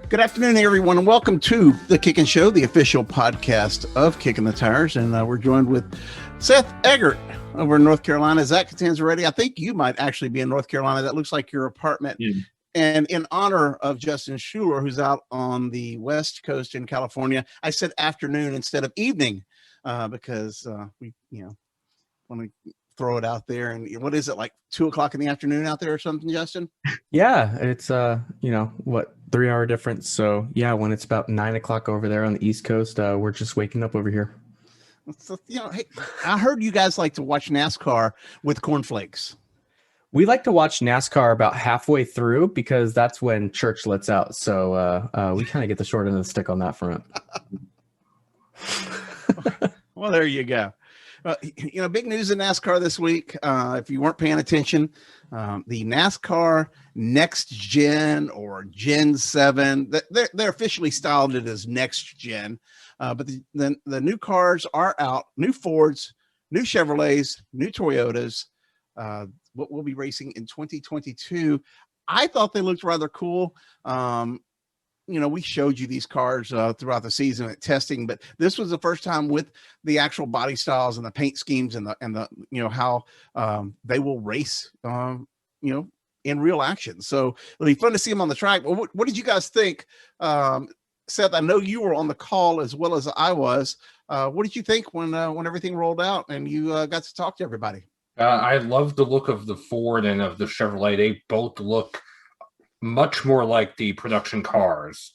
Good afternoon, everyone, and welcome to the Kickin' Show, the official podcast of Kickin the Tires. And we're joined with Seth Eggert over in North Carolina. Is that Catanzareti? I think you might actually be in North Carolina. That looks like your apartment. Yeah. And in honor of Justin Schuoler, who's out on the West Coast in California, I said afternoon instead of evening because we, want to throw it out there. And what is it, like 2 o'clock in the afternoon out there or something, Justin? Yeah, it's 3-hour difference. So yeah, when it's about 9 o'clock over there on the East Coast, we're just waking up over here. So, hey, I heard you guys like to watch NASCAR with cornflakes. We like to watch NASCAR about halfway through because that's when church lets out. So we kind of get the short end of the stick on that front. Well, there you go. Big news in NASCAR this week. If you weren't paying attention, the NASCAR Next Gen or Gen 7, they're officially styled it as Next Gen. But the new cars are out, new Fords, new Chevrolets, new Toyotas. What we'll be racing in 2022. I thought they looked rather cool. We showed you these cars throughout the season at testing, but this was the first time with the actual body styles and the paint schemes and the how they will race, in real action. So it'll be fun to see them on the track. Well, what did you guys think? Seth, I know you were on the call as well as I was. What did you think when everything rolled out and you got to talk to everybody? I love the look of the Ford and of the Chevrolet. They both look much more like the production cars.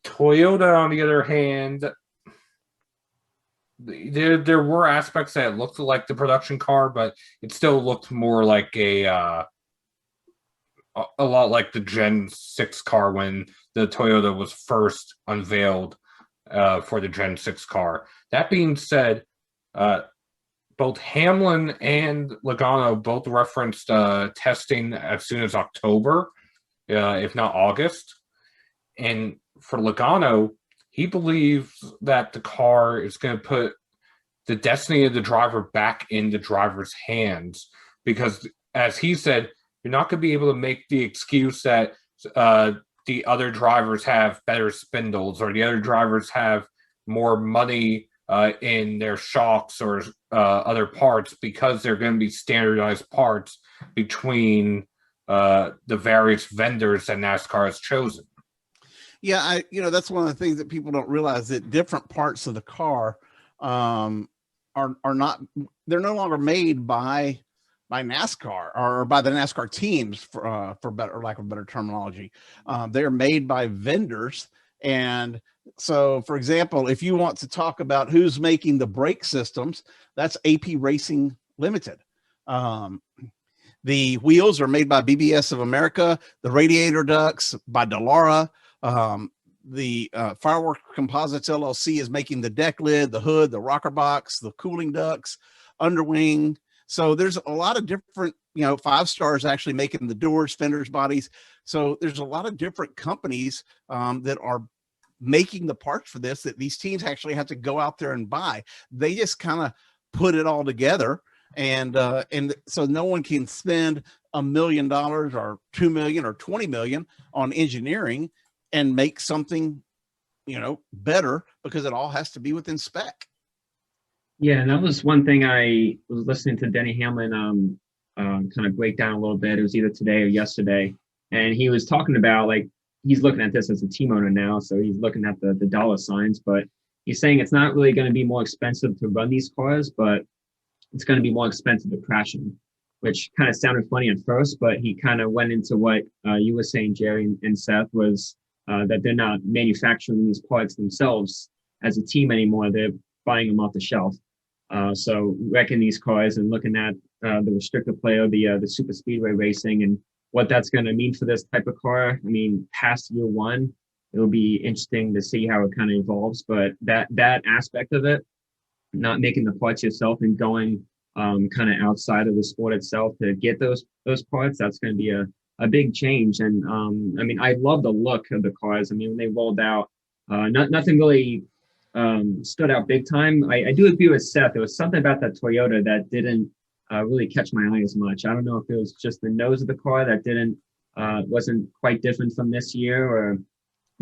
Toyota, on the other hand, there were aspects that looked like the production car, but it still looked more like a lot like the Gen 6 car when the Toyota was first unveiled for the Gen 6 car. That being said, both Hamlin and Logano both referenced testing as soon as October, if not August. And for Logano, he believes that the car is going to put the destiny of the driver back in the driver's hands because, as he said, you're not going to be able to make the excuse that the other drivers have better spindles or the other drivers have more money in their shocks or other parts because they're going to be standardized parts between the various vendors that NASCAR has chosen. Yeah, that's one of the things that people don't realize, that different parts of the car are not, they're no longer made by NASCAR or by the NASCAR teams for better, or lack of better terminology. They're made by vendors. And so, for example, if you want to talk about who's making the brake systems, that's AP Racing Limited. The wheels are made by BBS of America. The radiator ducts by Dallara. The Firework Composites LLC is making the deck lid, the hood, the rocker box, the cooling ducts, underwing. So there's a lot of different, 5 Stars actually making the doors, fenders, bodies. So there's a lot of different companies that are making the parts for this that these teams actually have to go out there and buy. They just kind of put it all together. And so no one can spend $1 million or $2 million or $20 million on engineering and make something, better, because it all has to be within spec. Yeah, and that was one thing I was listening to Denny Hamlin kind of break down a little bit. It was either today or yesterday, and he was talking about, like, he's looking at this as a team owner now, so he's looking at the dollar signs, but he's saying it's not really going to be more expensive to run these cars, but it's going to be more expensive to crash them, which kind of sounded funny at first, but he kind of went into what you were saying, Jerry and Seth, was that they're not manufacturing these parts themselves as a team anymore. They're buying them off the shelf. So wrecking these cars and looking at the restrictor player, the super speedway racing, and what that's going to mean for this type of car. I mean, past year one, it'll be interesting to see how it kind of evolves. But that aspect of it, not making the parts yourself and going kind of outside of the sport itself to get those parts, that's going to be a big change. And I mean, I love the look of the cars. I mean, when they rolled out, nothing really stood out big time. I do agree with Seth. There was something about that Toyota that didn't really catch my eye as much. I don't know if it was just the nose of the car that wasn't quite different from this year, or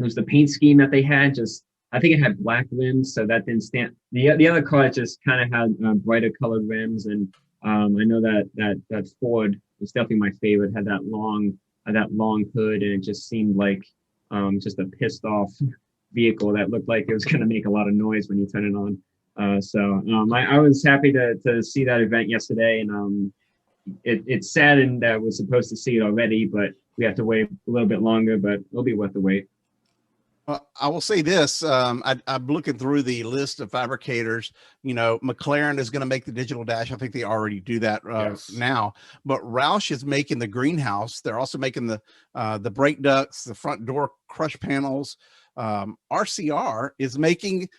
was the paint scheme that they had. Just I think it had black rims, so that didn't stand. The other car just kind of had brighter colored rims, and I know that Ford was definitely my favorite. Had that long hood, and it just seemed like just a pissed off vehicle that looked like it was going to make a lot of noise when you turn it on. I was happy to see that event yesterday, and it's saddened that we're supposed to see it already, but we have to wait a little bit longer, but it'll be worth the wait. I will say this. I'm looking through the list of fabricators. McLaren is going to make the digital dash. I think they already do that now, but Roush is making the greenhouse. They're also making the brake ducts, the front door crush panels. RCR is making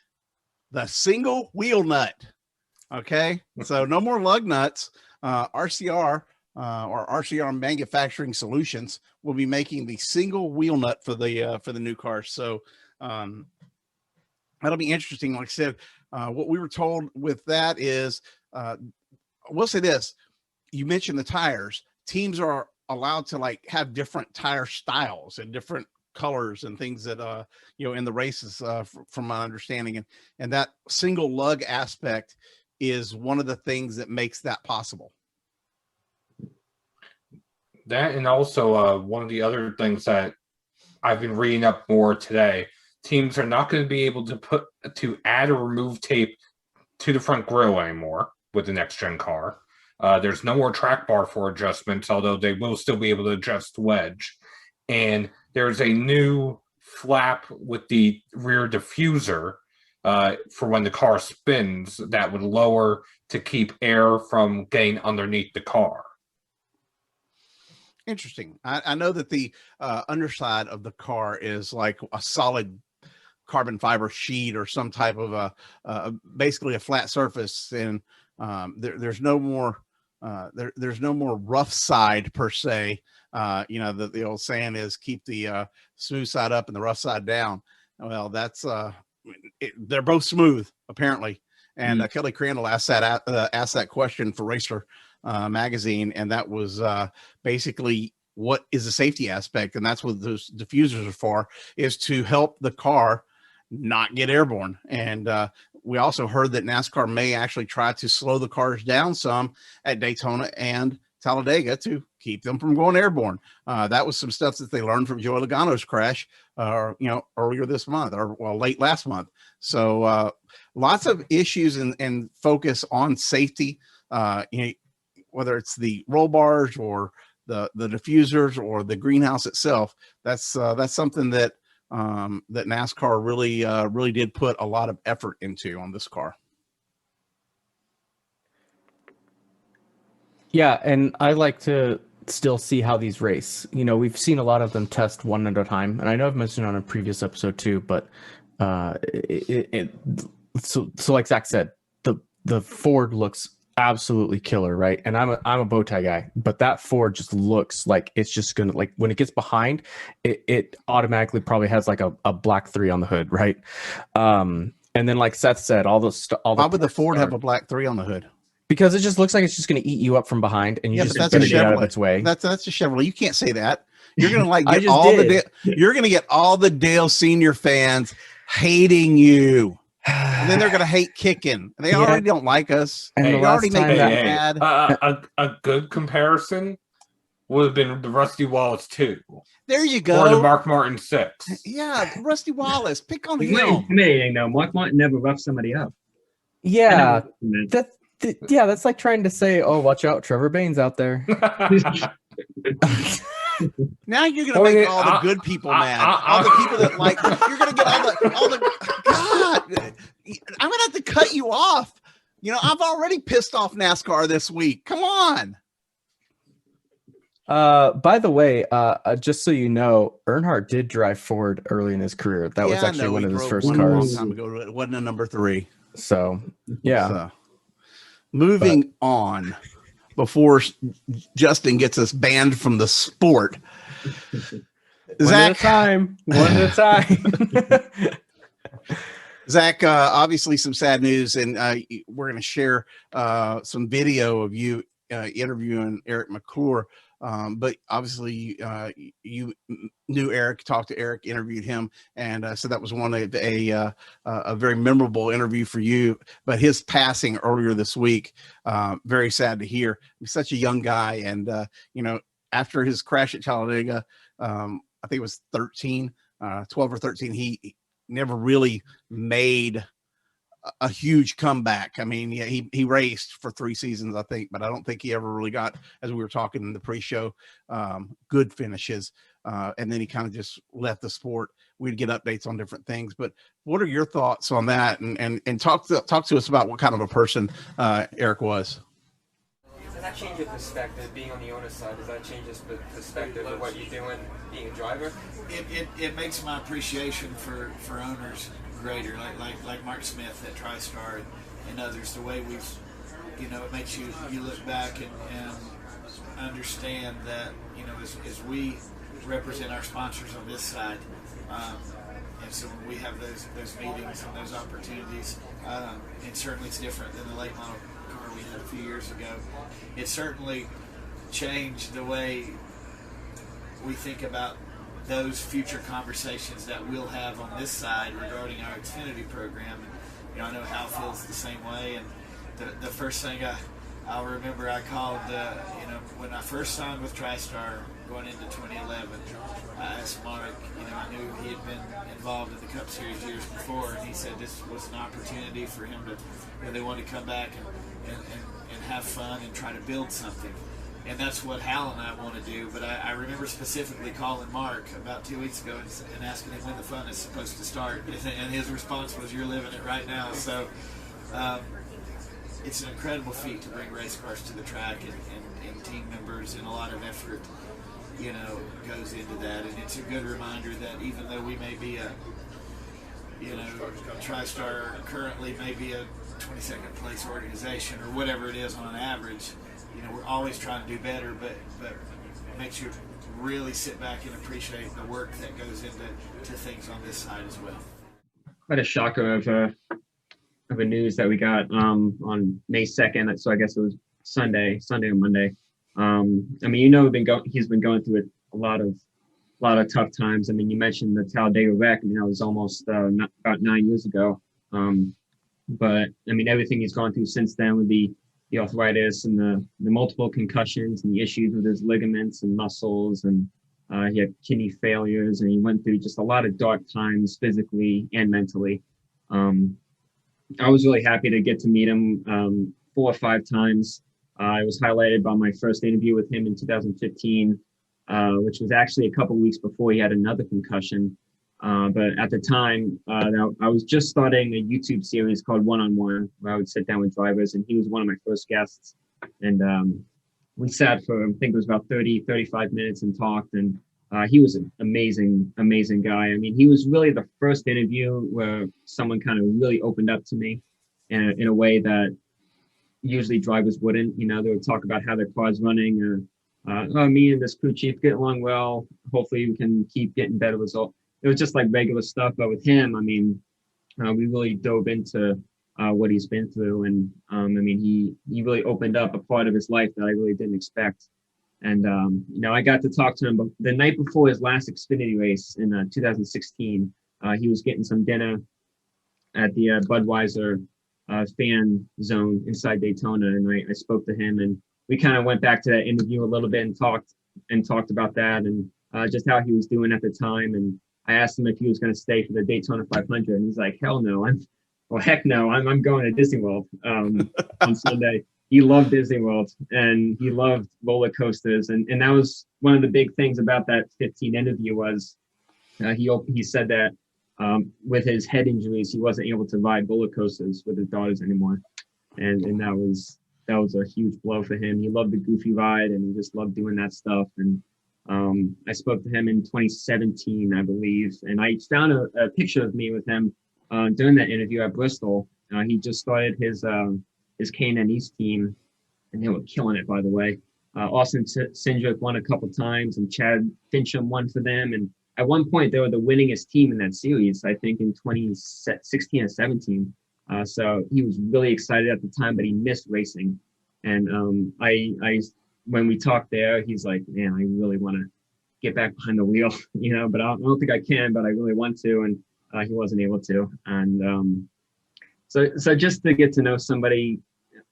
the single wheel nut. Okay. So no more lug nuts. RCR or RCR Manufacturing Solutions will be making the single wheel nut for the new car. So that'll be interesting. Like I said, what we were told with that is, we'll say this. You mentioned the tires. Teams are allowed to have different tire styles and different colors and things that in the races, from my understanding, and that single lug aspect is one of the things that makes that possible. That, and also one of the other things that I've been reading up more today, teams are not going to be able to add or remove tape to the front grille anymore with the next gen car. There's no more track bar for adjustments, although they will still be able to adjust wedge. And there's a new flap with the rear diffuser for when the car spins that would lower to keep air from getting underneath the car. Interesting. I know that the underside of the car is like a solid carbon fiber sheet or some type of basically a flat surface, and there's no more there's no more rough side per se. The old saying is keep the smooth side up and the rough side down. Well, that's they're both smooth apparently. And Kelly Crandall asked that question for Racer magazine, and that was basically what is the safety aspect, and that's what those diffusers are for, is to help the car not get airborne. And we also heard that NASCAR may actually try to slow the cars down some at Daytona and Talladega to keep them from going airborne. That was some stuff that they learned from Joey Logano's crash, earlier this month, or late last month. So lots of issues and focus on safety. Whether it's the roll bars or the diffusers or the greenhouse itself, that's something that that NASCAR really did put a lot of effort into on this car. Yeah, and I like to still see how these race. We've seen a lot of them test one at a time, and I know I've mentioned on a previous episode too, but so like Zach said, the Ford looks absolutely killer, right? And I'm a bow tie guy, but that Ford just looks like it's just gonna, like, when it gets behind, it automatically probably has like a black 3 on the hood, right? And then like Seth said, why would the Ford have a black 3 on the hood? Because it just looks like it's just going to eat you up from behind, and you just better get out of its way. That's a Chevrolet. You can't say that. You're going to get you're going to get all the Dale Senior fans hating you, and then they're going to hate Kickin. They already don't like us. And they already make that mad. A good comparison would have been the Rusty Wallace 2. There you go. Or the Mark Martin 6. Yeah, Rusty Wallace. Pick on him. Intimidating though. Mark Martin never roughed somebody up. Yeah, that's like trying to say, "Oh, watch out, Trevor Bayne's out there." Now you're gonna make all the good people mad. All the people that like, you're gonna get all the God. I'm gonna have to cut you off. I've already pissed off NASCAR this week. Come on. By the way, just so you know, Earnhardt did drive Ford early in his career. That was actually one of his first cars. A long time ago. It wasn't a number 3. So yeah. So, moving on before Justin gets us banned from the sport. One at a time. Zach, obviously some sad news, and we're going to share some video of you interviewing Eric McClure. But obviously you knew Eric, talked to Eric, interviewed him, and so that was one of a very memorable interview for you. But his passing earlier this week, very sad to hear. He's such a young guy, and after his crash at Talladega, I think it was 12 or 13, he never really made a huge comeback. I mean, yeah, he raced for 3 seasons, I think, but I don't think he ever really got, as we were talking in the pre-show, good finishes. And then he kind of just left the sport. We'd get updates on different things, but what are your thoughts on that? And talk to us about what kind of a person Eric was. Does that change your perspective, being on the owner's side? Does that change your perspective of what you're doing, being a driver? It makes my appreciation for owners greater, like Mark Smith at TriStar and others. The way we've, it makes you look back and understand that, as we represent our sponsors on this side, and so when we have those meetings and those opportunities, and certainly it's different than the late model car we had a few years ago. It certainly changed the way we think about those future conversations that we'll have on this side regarding our Xfinity program. And I know Hal feels the same way. And the first thing I'll remember, I called when I first signed with TriStar going into 2011, I asked Mark, I knew he had been involved in the Cup Series years before, and he said this was an opportunity for him to, they wanted to come back and have fun and try to build something. And that's what Hal and I want to do. But I remember specifically calling Mark about 2 weeks ago and asking him when the fun is supposed to start. And his response was, "You're living it right now." So it's an incredible feat to bring race cars to the track, and team members, and a lot of effort, goes into that. And it's a good reminder that even though we may be TriStar currently may be a 22nd place organization or whatever it is on an average, we're always trying to do better, but it makes you really sit back and appreciate the work that goes into things on this side as well. Quite a shocker of a news that we got on May 2nd. So I guess it was Sunday or Monday. He's been going through a lot of tough times. I mean, you mentioned the Talladega wreck. That was almost about 9 years ago. But everything he's gone through since then with the arthritis and the multiple concussions and the issues with his ligaments and muscles, and he had kidney failures, and he went through just a lot of dark times physically and mentally. I was really happy to get to meet him 4 or 5 times. I was highlighted by my first interview with him in 2015, which was actually a couple of weeks before he had another concussion. But at the time, I was just starting a YouTube series called One-on-One, where I would sit down with drivers, and he was one of my first guests. And we sat for, I think it was about 35 minutes and talked, and he was an amazing guy. He was really the first interview where someone kind of really opened up to me in a way that usually drivers wouldn't. They would talk about how their car's running, or me and this crew chief get along well. Hopefully we can keep getting better results. It was just like regular stuff, but with him, we really dove into what he's been through, and he really opened up a part of his life that I really didn't expect. And I got to talk to him the night before his last Xfinity race in 2016. He was getting some dinner at the Budweiser fan zone inside Daytona, and I spoke to him, and we kind of went back to that interview a little bit and talked about that, and just how he was doing at the time. And I asked him if he was going to stay for the Daytona 500, and he's like, "Hell no! Heck no! I'm going to Disney World on Sunday." He loved Disney World, and he loved roller coasters, and that was one of the big things about that 15 interview was he said that with his head injuries, he wasn't able to ride roller coasters with his daughters anymore, and that was a huge blow for him. He loved the goofy ride, and he just loved doing that stuff. And I spoke to him in 2017, I believe, and I found a picture of me with him during that interview at Bristol. He just started his K&N East team, and they were killing it, by the way. Austin Cindric won a couple times, and Chad Fincham won for them. And at one point, they were the winningest team in that series, I think in 2016 or 17. So he was really excited at the time, but he missed racing. And I when we talked there, he's like, man, I really want to get back behind the wheel, but I don't think I can, but I really want to. And he wasn't able to. And so just to get to know somebody,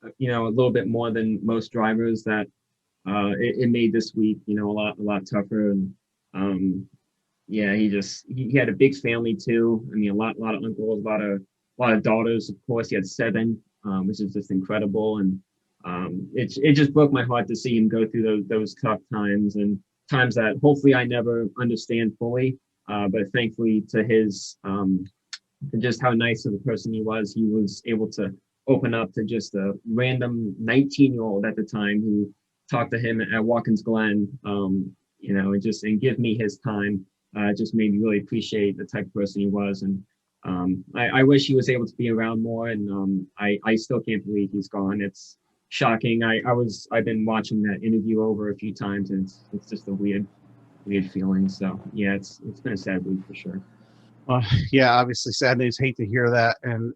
a little bit more than most drivers, that it made this week, a lot tougher. And he had a big family too. I mean, a lot of uncles, a lot of daughters. Of course, he had 7, which is just incredible. And it just broke my heart to see him go through those tough times, and times that hopefully I never understand fully. But thankfully to his, just how nice of a person he was able to open up to just a random 19-year-old at the time who talked to him at Watkins Glen, and give me his time. Just made me really appreciate the type of person he was. And I wish he was able to be around more. And I still can't believe he's gone. It's shocking. I've been watching that interview over a few times, and it's just a weird feeling. So yeah, it's been a sad week for sure. Yeah, obviously sad news. Hate to hear that. And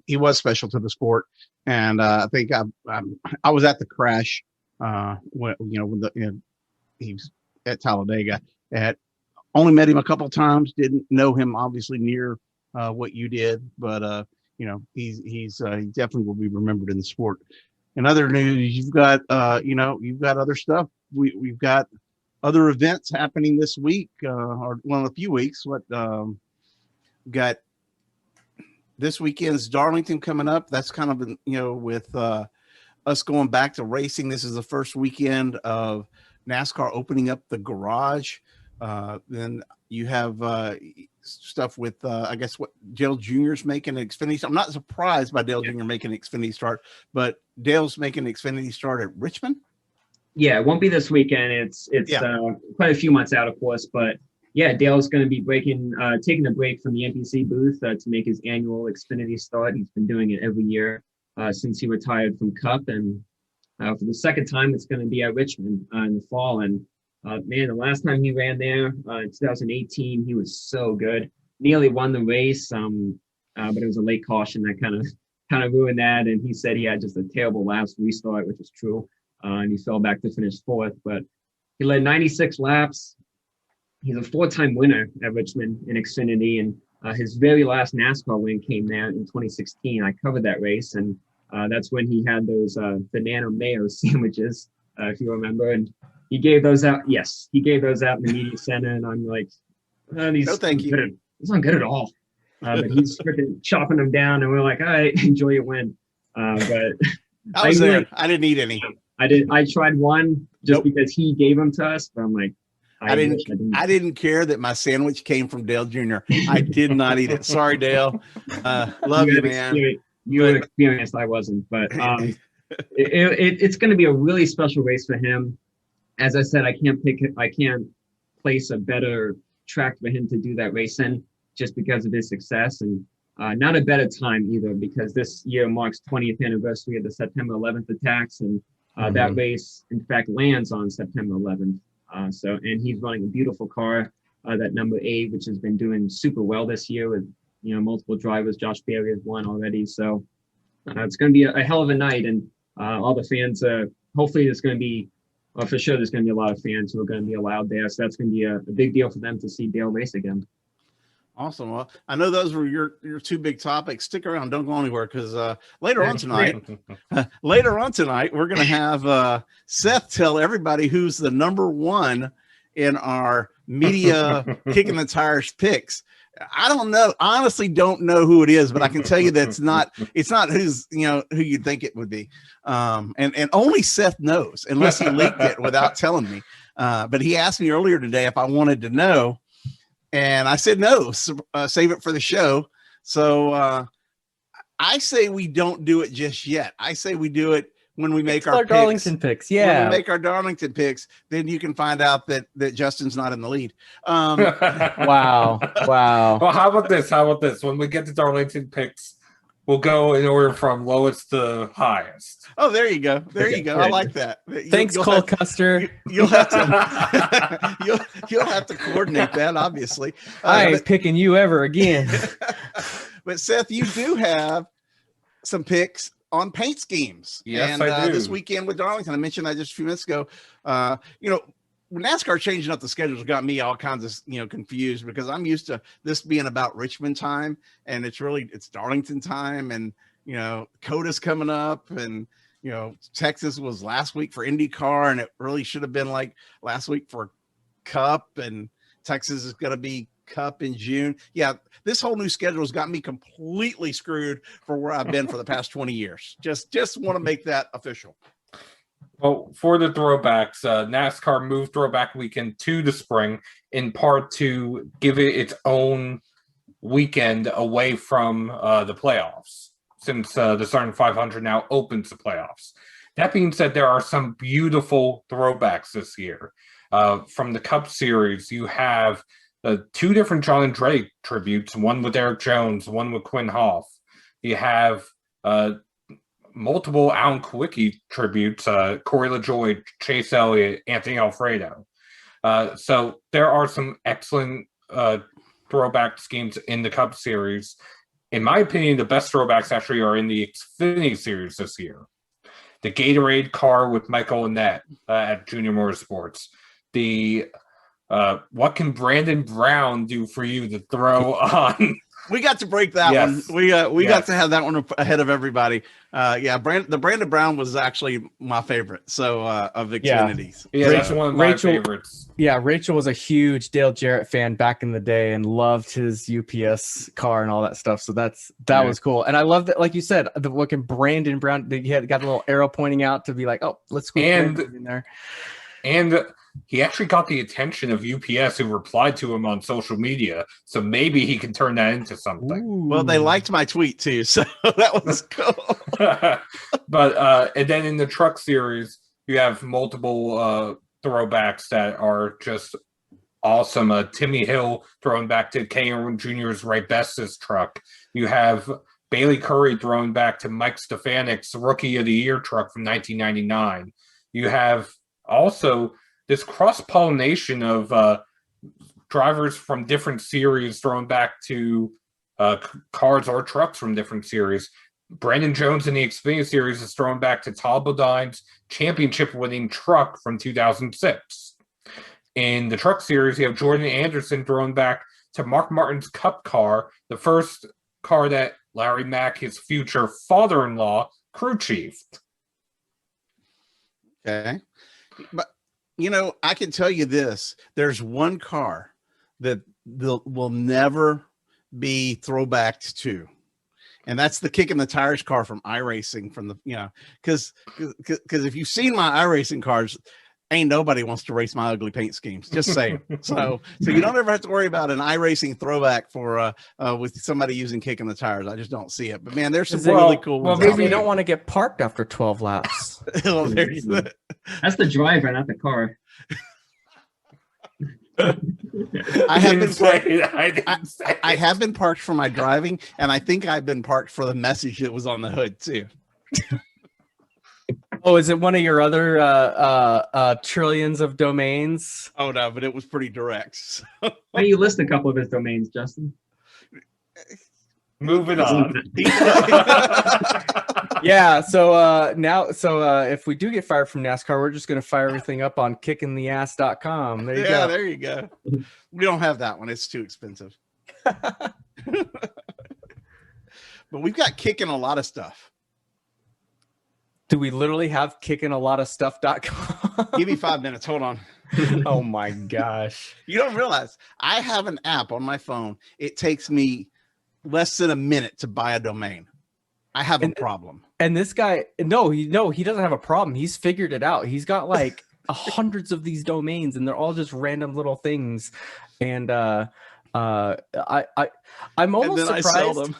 he was special to the sport. And I think I was at the crash when he was at Talladega. Only met him a couple of times. Didn't know him obviously near what you did, but he definitely will be remembered in the sport. In other news, you've got other stuff. We've got other events happening this week, or a few weeks. Got this weekend's Darlington coming up. That's kind of with us going back to racing. This is the first weekend of NASCAR opening up the garage. Then you have stuff with I guess what Dale Jr.'s making an Xfinity. I'm not surprised by Dale Jr. making an Xfinity start, but Dale's making an Xfinity start at Richmond. Yeah, it won't be this weekend. It's quite a few months out, of course, but yeah, Dale's going to be taking a break from the NPC booth to make his annual Xfinity start. He's been doing it every year since he retired from Cup, and for the second time, it's going to be at Richmond in the fall. And man, the last time he ran there in 2018, he was so good. Nearly won the race, but it was a late caution that kind of ruined that. And he said he had just a terrible last restart, which is true. And he fell back to finish 4th, but he led 96 laps. He's a 4-time winner at Richmond in Xfinity, and his very last NASCAR win came there in 2016. I covered that race, and that's when he had those banana mayo sandwiches, if you remember. And he gave those out. Yes, he gave those out in the media center, and I'm like, no, thank you. He's not good at all. But he's freaking chopping them down, and we're like, all right, enjoy your win. But I was there. I didn't eat any. I tried one just because he gave them to us, but I'm like, I didn't care that my sandwich came from Dale Jr. I did not eat it. Sorry, Dale. Love you, man. You were experienced. I wasn't, but it's going to be a really special race for him. As I said, I can't place a better track for him to do that race in, just because of his success, and not a better time either, because this year marks 20th anniversary of the September 11th attacks, and that race, in fact, lands on September 11th. And he's running a beautiful car, that number 8, which has been doing super well this year with multiple drivers. Josh Berry has won already, so it's going to be a hell of a night, and all the fans. Hopefully, there's going to be. Well, for sure, there's going to be a lot of fans who are going to be allowed there. So that's going to be a big deal for them to see Dale race again. Awesome. Well, I know those were your 2 big topics. Stick around. Don't go anywhere, because later on tonight, we're going to have Seth tell everybody who's the number 1 in our media Kickin the Tires picks. I don't know. Honestly, don't know who it is, but I can tell you that it's not who's, who you'd think it would be. And only Seth knows, unless he leaked it without telling me. But he asked me earlier today if I wanted to know, and I said no, save it for the show. So I say we don't do it just yet. I say we do it when we make our Darlington picks. Yeah. When we make our Darlington picks, then you can find out that Justin's not in the lead. Wow. Well, how about this? When we get to Darlington picks, we'll go in order from lowest to highest. Oh, there you go. I like that. Thanks, Cole Custer. You'll have to you'll have to coordinate that, obviously. I ain't picking you ever again. But Seth, you do have some picks on paint schemes. Yes, and I do. This weekend with Darlington, I mentioned that just a few minutes ago. You know, when NASCAR changing up the schedules got me all kinds of confused, because I'm used to this being about Richmond time, and it's Darlington time, and Coda's coming up, and Texas was last week for IndyCar, and it really should have been like last week for Cup, and Texas is going to be Cup in June. Yeah, this whole new schedule has got me completely screwed for where I've been for the past 20 years. Just want to make that official. Well, for the throwbacks, NASCAR moved throwback weekend to the spring, in part to give it its own weekend away from the playoffs, since the starting 500 now opens the playoffs. That being said, there are some beautiful throwbacks this year. From the Cup Series, you have two different John Andretti tributes, one with Eric Jones, one with Quinn Hoff. You have multiple Alan Kulwicki tributes, Corey LaJoie, Chase Elliott, Anthony Alfredo. So there are some excellent throwback schemes in the Cup Series. In my opinion, the best throwbacks actually are in the Xfinity Series this year. The Gatorade car with Michael Annett at Junior Motorsports. The what can Brandon Brown do for you to throw on? We got to break that one. We got to have that one ahead of everybody. The Brandon Brown was actually my favorite. So of Xfinity's. Yeah, that's one of my favorites. Yeah, Rachel was a huge Dale Jarrett fan back in the day and loved his UPS car and all that stuff. So that was cool. And I love that, like you said, the looking Brandon Brown. He got a little arrow pointing out to be like, oh, let's go in there. And he actually got the attention of UPS, who replied to him on social media. So maybe he can turn that into something. Ooh. Well, they liked my tweet too, so that was cool. But and then in the Truck Series, you have multiple throwbacks that are just awesome. Timmy Hill throwing back to K.R. Jr.'s Ray Best's truck. You have Bailey Curry throwing back to Mike Stefanik's Rookie of the Year truck from 1999. You have also this cross-pollination of drivers from different series thrown back to cars or trucks from different series. Brandon Jones in the Xfinity Series is thrown back to Todd Bodine's championship-winning truck from 2006. In the Truck Series, you have Jordan Anderson thrown back to Mark Martin's Cup car, the first car that Larry Mack, his future father-in-law, crew chiefed. Okay. But I can tell you this: there's one car that will never be throwbacked to, and that's the Kickin the Tires car from iRacing. From the because if you've seen my iRacing cars, ain't nobody wants to race my ugly paint schemes. Just saying. so you don't ever have to worry about an iRacing throwback for with somebody using Kickin the Tires. I just don't see it. But man, there's some really cool ones. Well, maybe you don't want to get parked after 12 laps. Well, that's the driver, not the car. I have been parked for my driving, and I think I've been parked for the message that was on the hood too. Oh, is it one of your other trillions of domains? Oh no, but it was pretty direct. So. Why don't you list a couple of his domains, Justin? Moving on. Yeah, so if we do get fired from NASCAR, we're just going to fire everything up on kickingtheass.com. There you go. There you go. We don't have that one. It's too expensive. But we've got kicking a lot of stuff. Do we literally have kickingalotostuff.com? Give me 5 minutes. Hold on. Oh my gosh. You don't realize I have an app on my phone. It takes me less than a minute to buy a domain. I have a problem. And this guy, he doesn't have a problem. He's figured it out. He's got like hundreds of these domains, and they're all just random little things. And I'm almost surprised. I sell them.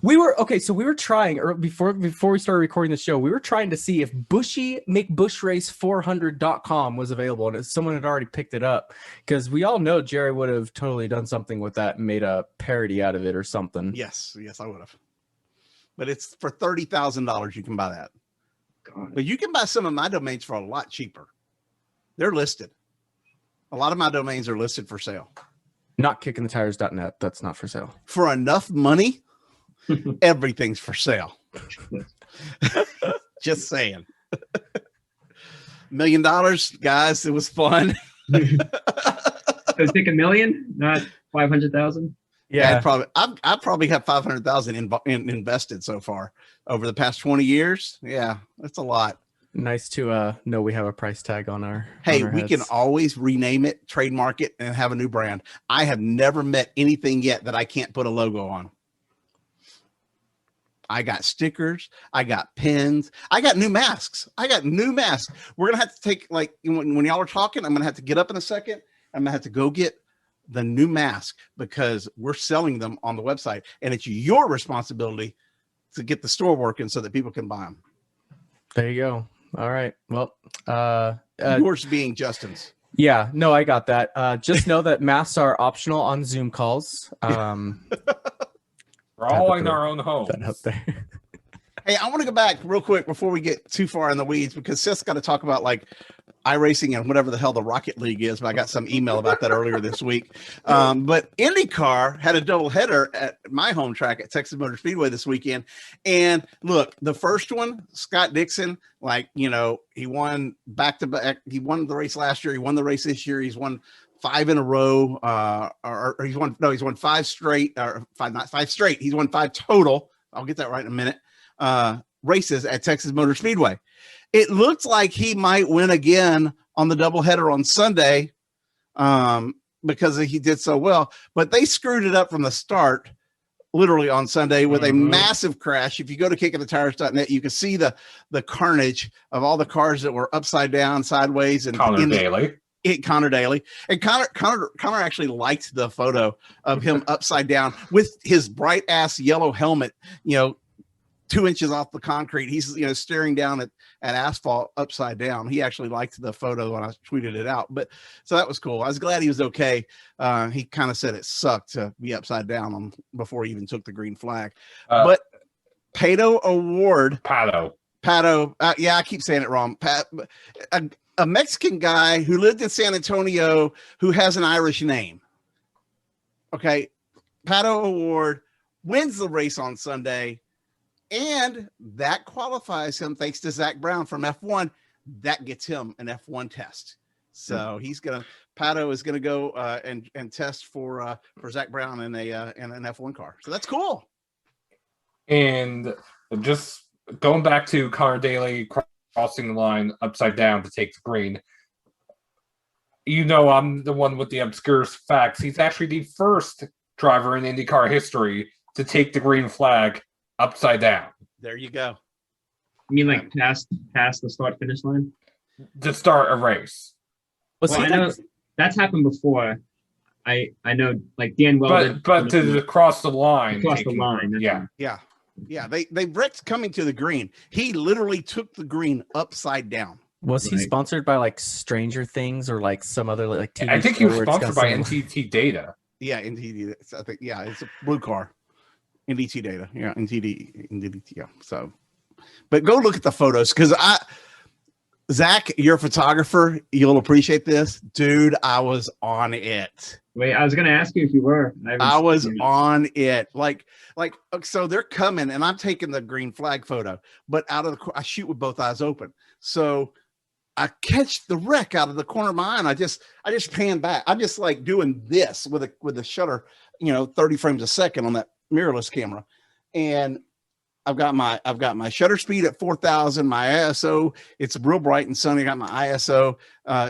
We were trying, or before we started recording the show, we were trying to see if Buschy McBusch Race 400.com was available, and someone had already picked it up, because we all know Jerry would have totally done something with that and made a parody out of it or something. Yes, I would have. But it's for $30,000. You can buy that. God. But you can buy some of my domains for a lot cheaper. They're listed. A lot of my domains are listed for sale. Not kickingthetires.net. That's not for sale. For enough money, everything's for sale. Just saying. $1 million, guys. It was fun. So pick $1 million, not 500,000. Yeah. I probably have 500,000 invested so far over the past 20 years. Yeah, that's a lot. Nice to know we have a price tag on our. Hey, on our we can heads. always rename it, trademark it, and have a new brand. I have never met anything yet that I can't put a logo on. I got stickers. I got pins. I got new masks. We're going to have to take, like, when y'all are talking, I'm going to have to get up in a second. I'm going to have to go get the new mask because we're selling them on the website. And it's your responsibility to get the store working so that people can buy them. There you go. All right. Well, Yours being Justin's. yeah, no, I got that. Just know that masks are optional on Zoom calls. We're all in our own home. That up there. Hey, I want to go back real quick before we get too far in the weeds because Seth's got to talk about like iRacing and whatever the hell the Rocket League is. But I got some email about that earlier this week. But IndyCar had a doubleheader at my home track at Texas Motor Speedway this weekend. And look, the first one, Scott Dixon, like, you know, he won back-to-back. He won the race last year. He won the race this year. He's won 5 in a row. Or he's won 5 straight, or not 5 straight. He's won 5 total. I'll get that right in a minute. Races at Texas Motor Speedway. It looked like he might win again on the doubleheader on Sunday because he did so well, but they screwed it up from the start, literally on Sunday with a massive crash. If you go to kickinthetires.net, you can see the carnage of all the cars that were upside down, sideways, and Connor Daly. Connor Daly. And Connor actually liked the photo of him upside down with his bright ass yellow helmet, you know, 2 inches off the concrete. He's, you know, staring down at asphalt upside down. He actually liked the photo when I tweeted it out. But so that was cool. I was glad he was okay. He kind of said it sucked to be upside down before he even took the green flag. But Pato Award. Pato. Yeah, I keep saying it wrong. A Mexican guy who lived in San Antonio who has an Irish name. Okay. Pato Award wins the race on Sunday. And that qualifies him, thanks to Zach Brown from F1. That gets him an F1 test. So Pato is gonna go and test for Zach Brown in an F1 car. So that's cool. And just going back to Connor Daly crossing the line upside down to take the green. You know, I'm the one with the obscure facts. He's actually the first driver in IndyCar history to take the green flag upside down. There you go. You mean like past the start finish line? To start a race. Well, I know that's happened before. I know, like Dan Weldon. But to cross the line. Across the line. Yeah. They wrecked coming to the green. He literally took the green upside down. Was he sponsored by like Stranger Things or like some other like TV? I think he was show where it's sponsored got by some- NTT Data. Yeah, NTD. I think it's a blue car. NDT Data. Yeah, NTD. Yeah. So, but go look at the photos because Zach, you're a photographer. You'll appreciate this, dude. I was on it. Wait, I was going to ask you if you were. I was on it. Like, so they're coming, and I'm taking the green flag photo, but I shoot with both eyes open. So I catch the wreck out of the corner of my eye. And I just pan back. I'm just like doing this with the shutter, 30 frames a second on that mirrorless camera, and I've got my shutter speed at 4,000, my ISO, it's real bright and sunny. I got my ISO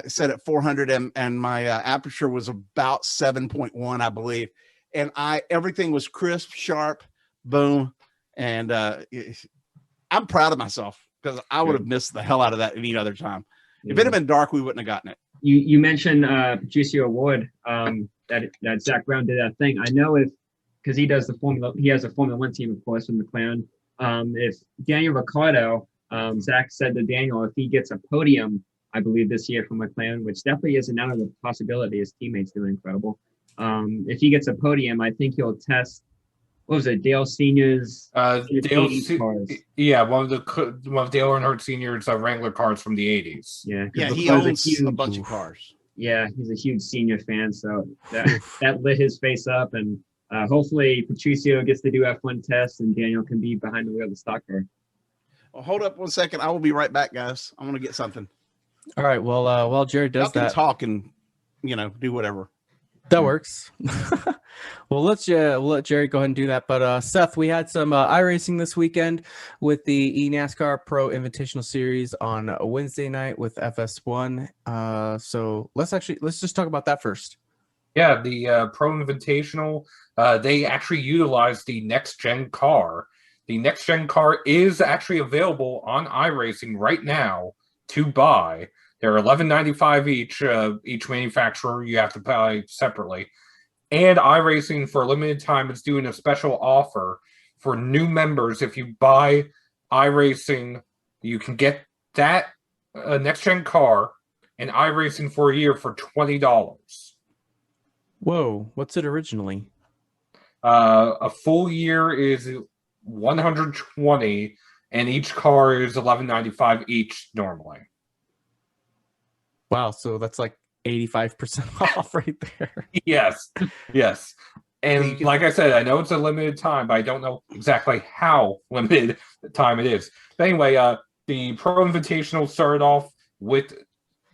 set at 400, and my aperture was about 7.1, I believe, and everything was crisp, sharp, boom, and I'm proud of myself because I would have missed the hell out of that any other time. If it had been dark, we wouldn't have gotten it. You mentioned Buschy Award, that Zach Brown did that thing. I know because he has a Formula One team, of course, with McLaren. If Daniel Ricciardo, Zach said to Daniel, if he gets a podium, I believe this year from McLaren, which definitely isn't out of the possibility. His teammates doing incredible. If he gets a podium, I think he'll test. What was it, Dale Senior's? Cars. Yeah, one of Dale Earnhardt Senior's Wrangler cars from the 80s. Yeah, he owns a bunch of cars. Yeah, he's a huge Senior fan, so that lit his face up, and hopefully Patricio gets to do F1 tests, and Daniel can be behind the wheel of the stock car. Well, hold up 1 second. I will be right back, guys. I'm going to get something. All right. Well, while Jared Y'all does can that, talk and, do whatever. that works. Well, we'll let Jerry go ahead and do that. But Seth, we had some iRacing this weekend with the eNASCAR Pro Invitational Series on a Wednesday night with FS1. So let's just talk about that first. Yeah, the Pro Invitational, they actually utilized the next-gen car. The next-gen car is actually available on iRacing right now to buy. They're $11.95 each manufacturer. You have to buy separately. And iRacing, for a limited time, is doing a special offer for new members. If you buy iRacing, you can get that next-gen car and iRacing for a year for $20. Whoa, what's it originally? A full year is $120, and each car is $11.95 each normally. Wow, so that's like 85% off right there. Yes. And like I said, I know it's a limited time, but I don't know exactly how limited time it is. But anyway, the Pro Invitational started off with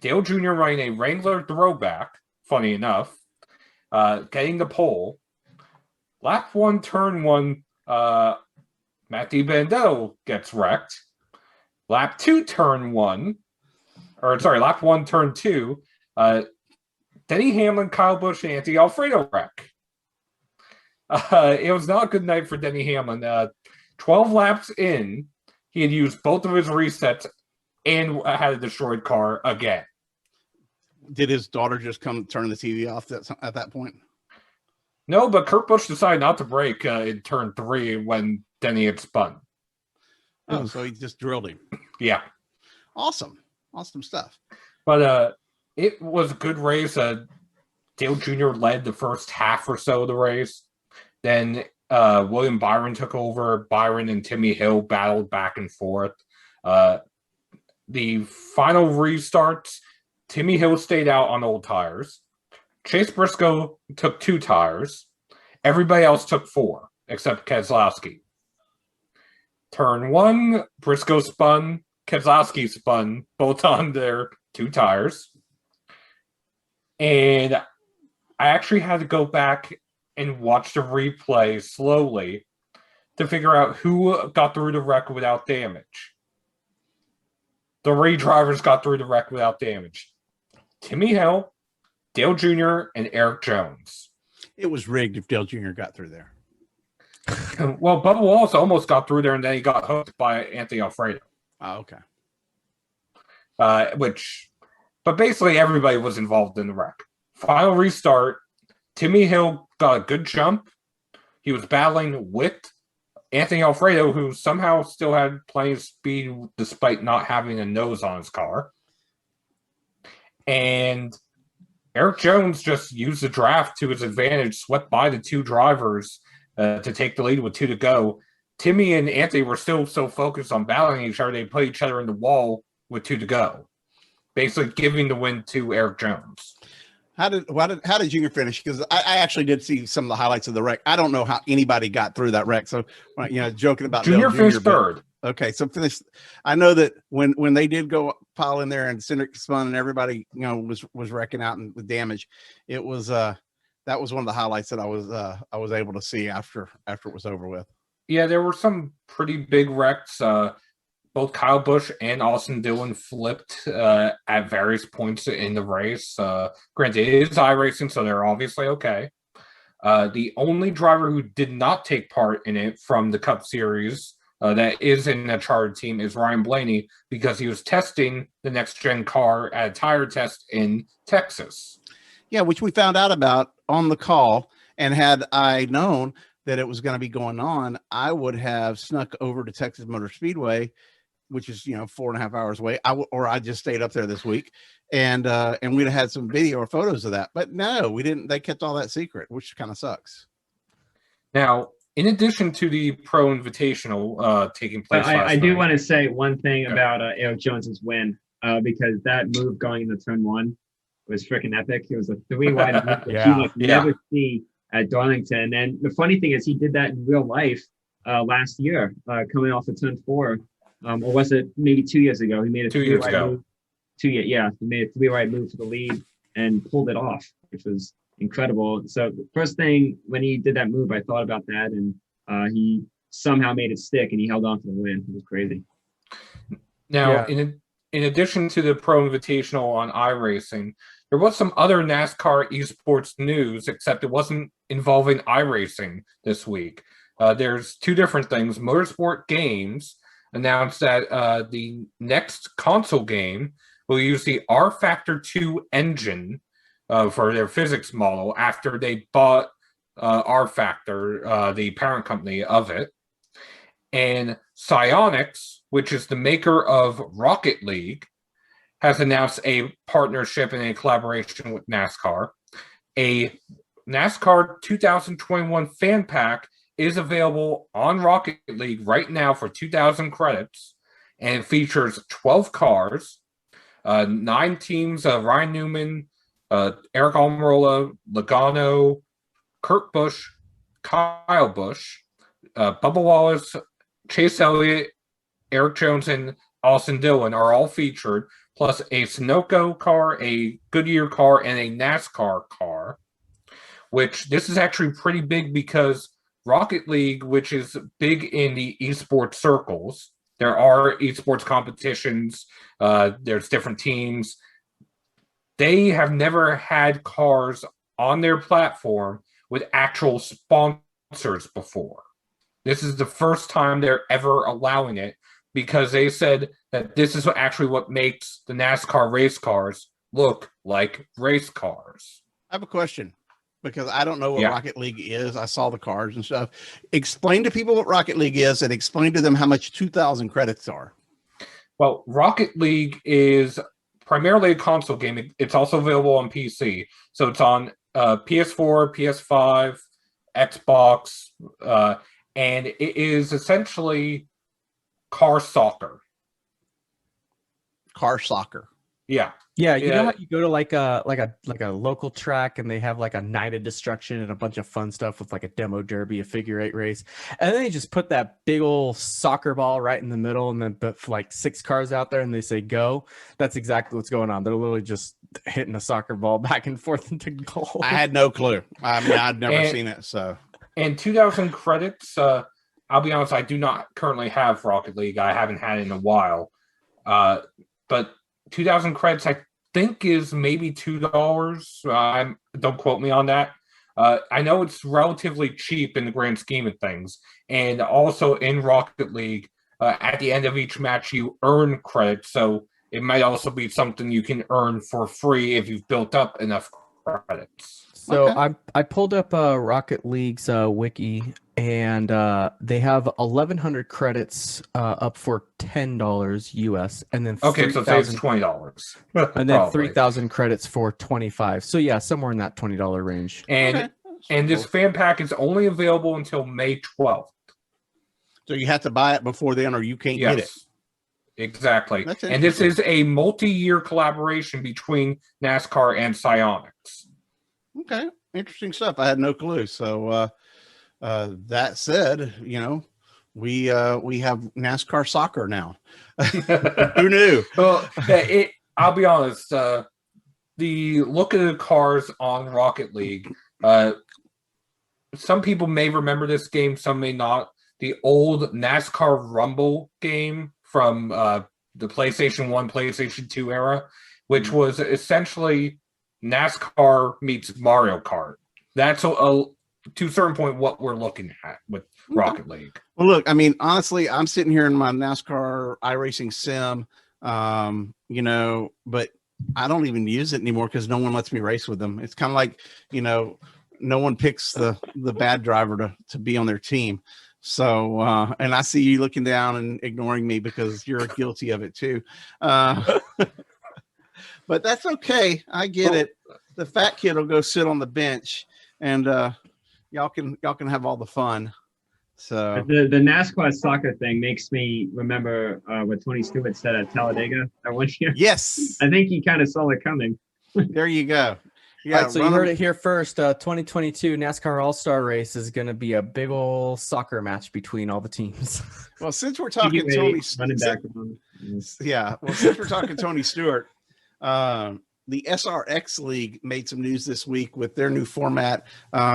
Dale Jr. running a Wrangler throwback, funny enough, getting the pole. Lap 1, turn 1, Matt DiBenedetto gets wrecked. Lap 2, turn 1, lap 1, turn 2, Denny Hamlin, Kyle Busch, and Anthony Alfredo wreck. It was not a good night for Denny Hamlin. 12 laps in, he had used both of his resets and had a destroyed car again. Did his daughter just come turn the TV off at that point? No, but Kurt Busch decided not to brake in turn 3 when Denny had spun. Oh, so he just drilled him. Yeah. Awesome stuff. But it was a good race. Dale Jr. led the first half or so of the race. Then William Byron took over. Byron and Timmy Hill battled back and forth. The final restarts, Timmy Hill stayed out on old tires. Chase Briscoe took 2 tires. Everybody else took 4, except Keselowski. Turn 1, Briscoe spun. Keselowski spun, both on their 2 tires. And I actually had to go back and watch the replay slowly to figure out who got through the wreck without damage. 3 drivers got through the wreck without damage. Timmy Hill, Dale Jr., and Eric Jones. It was rigged if Dale Jr. got through there. Well, Bubba Wallace almost got through there, and then he got hooked by Anthony Alfredo. Oh, okay. But basically everybody was involved in the wreck. Final restart, Timmy Hill got a good jump. He was battling with Anthony Alfredo, who somehow still had plenty of speed despite not having a nose on his car. And Eric Jones just used the draft to his advantage, swept by the 2 drivers to take the lead with 2 to go. Timmy and Anthony were still so focused on battling each other, they put each other in the wall with 2 to go, basically giving the win to Eric Jones. How did Junior finish? Because I actually did see some of the highlights of the wreck. I don't know how anybody got through that wreck. So, joking about Junior finished 3rd. Okay, so finished. I know that when they did go pile in there and Cindric spun and everybody was wrecking out and with damage, it was that was one of the highlights that I was able to see after it was over with. Yeah, there were some pretty big wrecks. Both Kyle Busch and Austin Dillon flipped at various points in the race. Granted, it is iRacing, so they're obviously okay. The only driver who did not take part in it from the Cup Series that is in a chartered team is Ryan Blaney, because he was testing the next-gen car at a tire test in Texas. Yeah, which we found out about on the call, and had I known that it was going to be going on, I would have snuck over to Texas Motor Speedway, which is 4.5 hours away. I just stayed up there this week, and we'd have had some video or photos of that. But no, we didn't. They kept all that secret, which kind of sucks. Now, in addition to the Pro Invitational taking place, I do want to say one thing about Eric Jones's win, because that move going into turn 1 was freaking epic. It was a 3-wide move that you never see at Darlington. And the funny thing is, he did that in real life last year, coming off of turn 4. or was it maybe 2 years ago? He made a 2 years three-wide ago. move. Yeah, he made a three-wide move to the lead and pulled it off, which was incredible. So the first thing when he did that move, I thought about that, and he somehow made it stick, and he held on to the win. It was crazy. Now, in addition to the Pro Invitational on iRacing, there was some other NASCAR esports news, except it wasn't involving iRacing this week. There's two different things. Motorsport Games announced that the next console game will use the R Factor 2 engine for their physics model after they bought R Factor, the parent company of it. And Psyonix, which is the maker of Rocket League, has announced a partnership and a collaboration with NASCAR. A NASCAR 2021 fan pack is available on Rocket League right now for 2,000 credits, and it features 12 cars, 9 teams: Ryan Newman, Eric Almirola, Logano, Kurt Busch, Kyle Busch, Bubba Wallace, Chase Elliott, Eric Jones, and Austin Dillon are all featured, plus a Sunoco car, a Goodyear car, and a NASCAR car, which this is actually pretty big because Rocket League, which is big in the esports circles, there are esports competitions, there's different teams. They have never had cars on their platform with actual sponsors before. This is the first time they're ever allowing it because they said that this is actually what makes the NASCAR race cars look like race cars. I have a question because I don't know what Yeah. Rocket League is. I saw the cars and stuff. Explain to people what Rocket League is and explain to them how much 2,000 credits are. Well, Rocket League is primarily a console game. It's also available on PC. So it's on PS4, PS5, Xbox, and it is essentially car soccer. Car soccer. Yeah. Yeah, you Yeah. know how you go to like a local track and they have like a night of destruction and a bunch of fun stuff with like a demo derby, a figure 8 race, and then they just put that big old soccer ball right in the middle and then put like 6 cars out there and they say go. That's exactly what's going on. They're literally just hitting a soccer ball back and forth into goal. I had no clue. I mean, I'd never And- seen it. So And 2,000 credits, I'll be honest, I do not currently have Rocket League. I haven't had it in a while. But 2,000 credits, I think, is maybe $2. Don't quote me on that. I know it's relatively cheap in the grand scheme of things. And also in Rocket League, at the end of each match, you earn credits. So it might also be something you can earn for free if you've built up enough credits. So Okay. I pulled up Rocket League's wiki, and they have 1,100 credits up for $10 US, and then Okay, so say it's 3,000 $20. and then Probably. 3,000 credits for 25. So yeah, somewhere in that $20 range. And Okay. and this fan pack is only available until May 12th. So you have to buy it before then, or you can't get it. Yes, exactly. That's And this is a multi-year collaboration between NASCAR and Psyonix. Okay, interesting stuff. I had no clue. So that said, you know, we have NASCAR soccer now. Who knew? Well, I'll be honest. The look of the cars on Rocket League. Some people may remember this game, some may not. The old NASCAR Rumble game from the PlayStation 1, PlayStation 2 era, which was essentially NASCAR meets Mario Kart. That's to a certain point what we're looking at with Rocket League. Well, look, I mean, honestly, I'm sitting here in my NASCAR iRacing sim, you know, but I don't even use it anymore because no one lets me race with them. It's kind of like, you know, no one picks the bad driver to be on their team. So, and I see you looking down and ignoring me because you're guilty of it too. But that's okay. I get it. The fat kid will go sit on the bench and y'all can have all the fun. So The NASCAR soccer thing makes me remember what Tony Stewart said at Talladega that one year. yes, I think he kind of saw it coming. there you go. Yeah, All right, so you run 'em- heard it here first. 2022 NASCAR All-Star Race is going to be a big old soccer match between all the teams. Well, since we're talking Heavyweight Tony, running back. yeah. Well, since we're talking Tony Stewart, the SRX League made some news this week with their new format.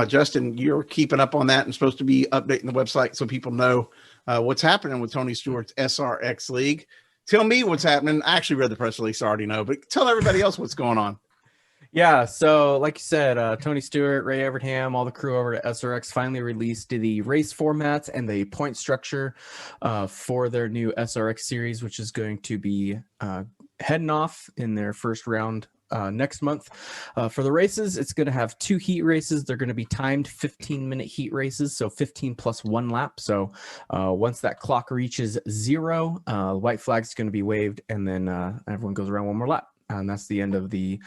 Justin, you're keeping up on that and supposed to be updating the website so people know what's happening with Tony Stewart's SRX League. Tell me what's happening. I actually read the press release, I already know, but tell everybody else what's going on. Yeah, so like you said, Tony Stewart, Ray Evernham, all the crew over at SRX finally released the race formats and the point structure for their new SRX series, which is going to be heading off in their first round next month. For the races, it's going to have 2 heat races. They're going to be timed 15-minute heat races, so 15 plus 1 lap. So once that clock reaches 0, white flag's going to be waved, and then everyone goes around one more lap. And that's the end of the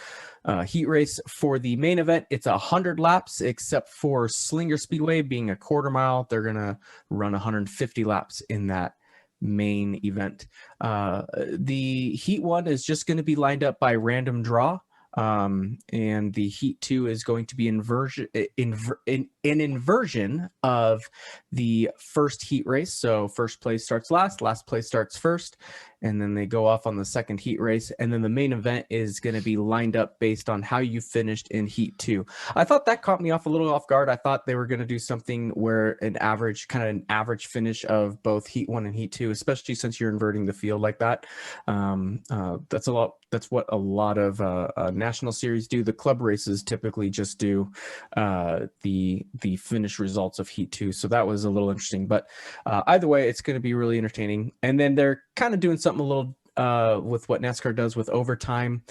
heat race. For the main event, it's 100 laps, except for Slinger Speedway being a quarter mile. They're going to run 150 laps in that main event. The heat 1 is just going to be lined up by random draw. And the heat 2 is going to be an inversion of the first heat race. So first place starts last place starts first, and then they go off on the second heat race. And then the main event is going to be lined up based on how you finished in heat 2. I thought that caught me off a little off guard. I thought they were going to do something where an average finish of both heat 1 and heat 2, especially since you're inverting the field like that. That's what a lot of national series do. The club races typically just do the finish results of heat 2. So that was a little interesting, but either way, it's going to be really entertaining. And then they're kind of doing something a little with what NASCAR does with overtime,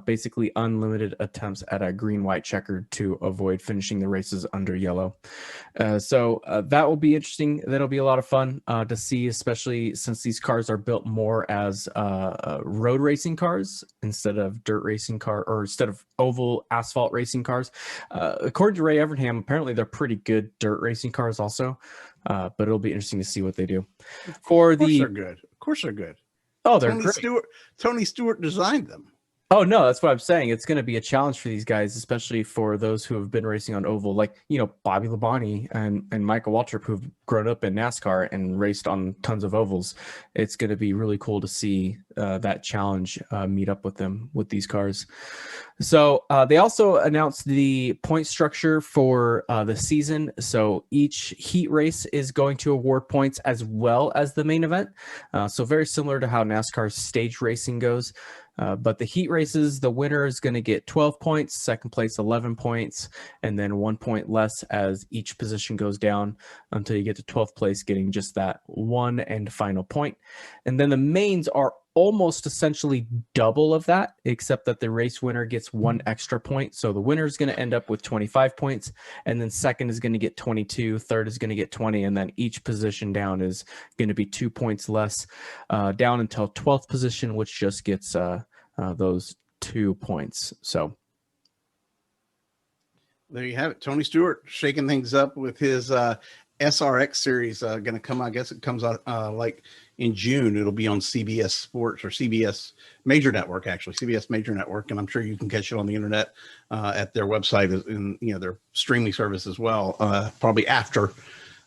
basically unlimited attempts at a green-white checkered to avoid finishing the races under yellow. So that will be interesting. That'll be a lot of fun to see, especially since these cars are built more as road racing cars instead of dirt racing car, or instead of oval asphalt racing cars. According to Ray Evernham, apparently they're pretty good dirt racing cars also, but it'll be interesting to see what they do. Of course they're good. Oh, they're great. Tony Stewart designed them. Oh, no, that's what I'm saying. It's going to be a challenge for these guys, especially for those who have been racing on oval, like, Bobby Labonte and Michael Waltrip, who've grown up in NASCAR and raced on tons of ovals. It's going to be really cool to see that challenge meet up with them with these cars. So they also announced the point structure for the season. So each heat race is going to award points as well as the main event. So very similar to how NASCAR stage racing goes. But the heat races, the winner is going to get 12 points, second place 11 points, and then 1 point less as each position goes down until you get to 12th place, getting just that one and final point. And then the mains are almost essentially double of that, except that the race winner gets 1 extra point. So the winner is going to end up with 25 points, and then second is going to get 22, third is going to get 20, and then each position down is going to be 2 points less, down until 12th position, which just gets those 2 points. So there you have it. Tony Stewart shaking things up with his SRX series. Going to come, I guess it comes out like in June. It'll be on CBS Sports or CBS Major Network, actually, CBS Major Network, and I'm sure you can catch it on the internet at their website and their streaming service as well. Probably after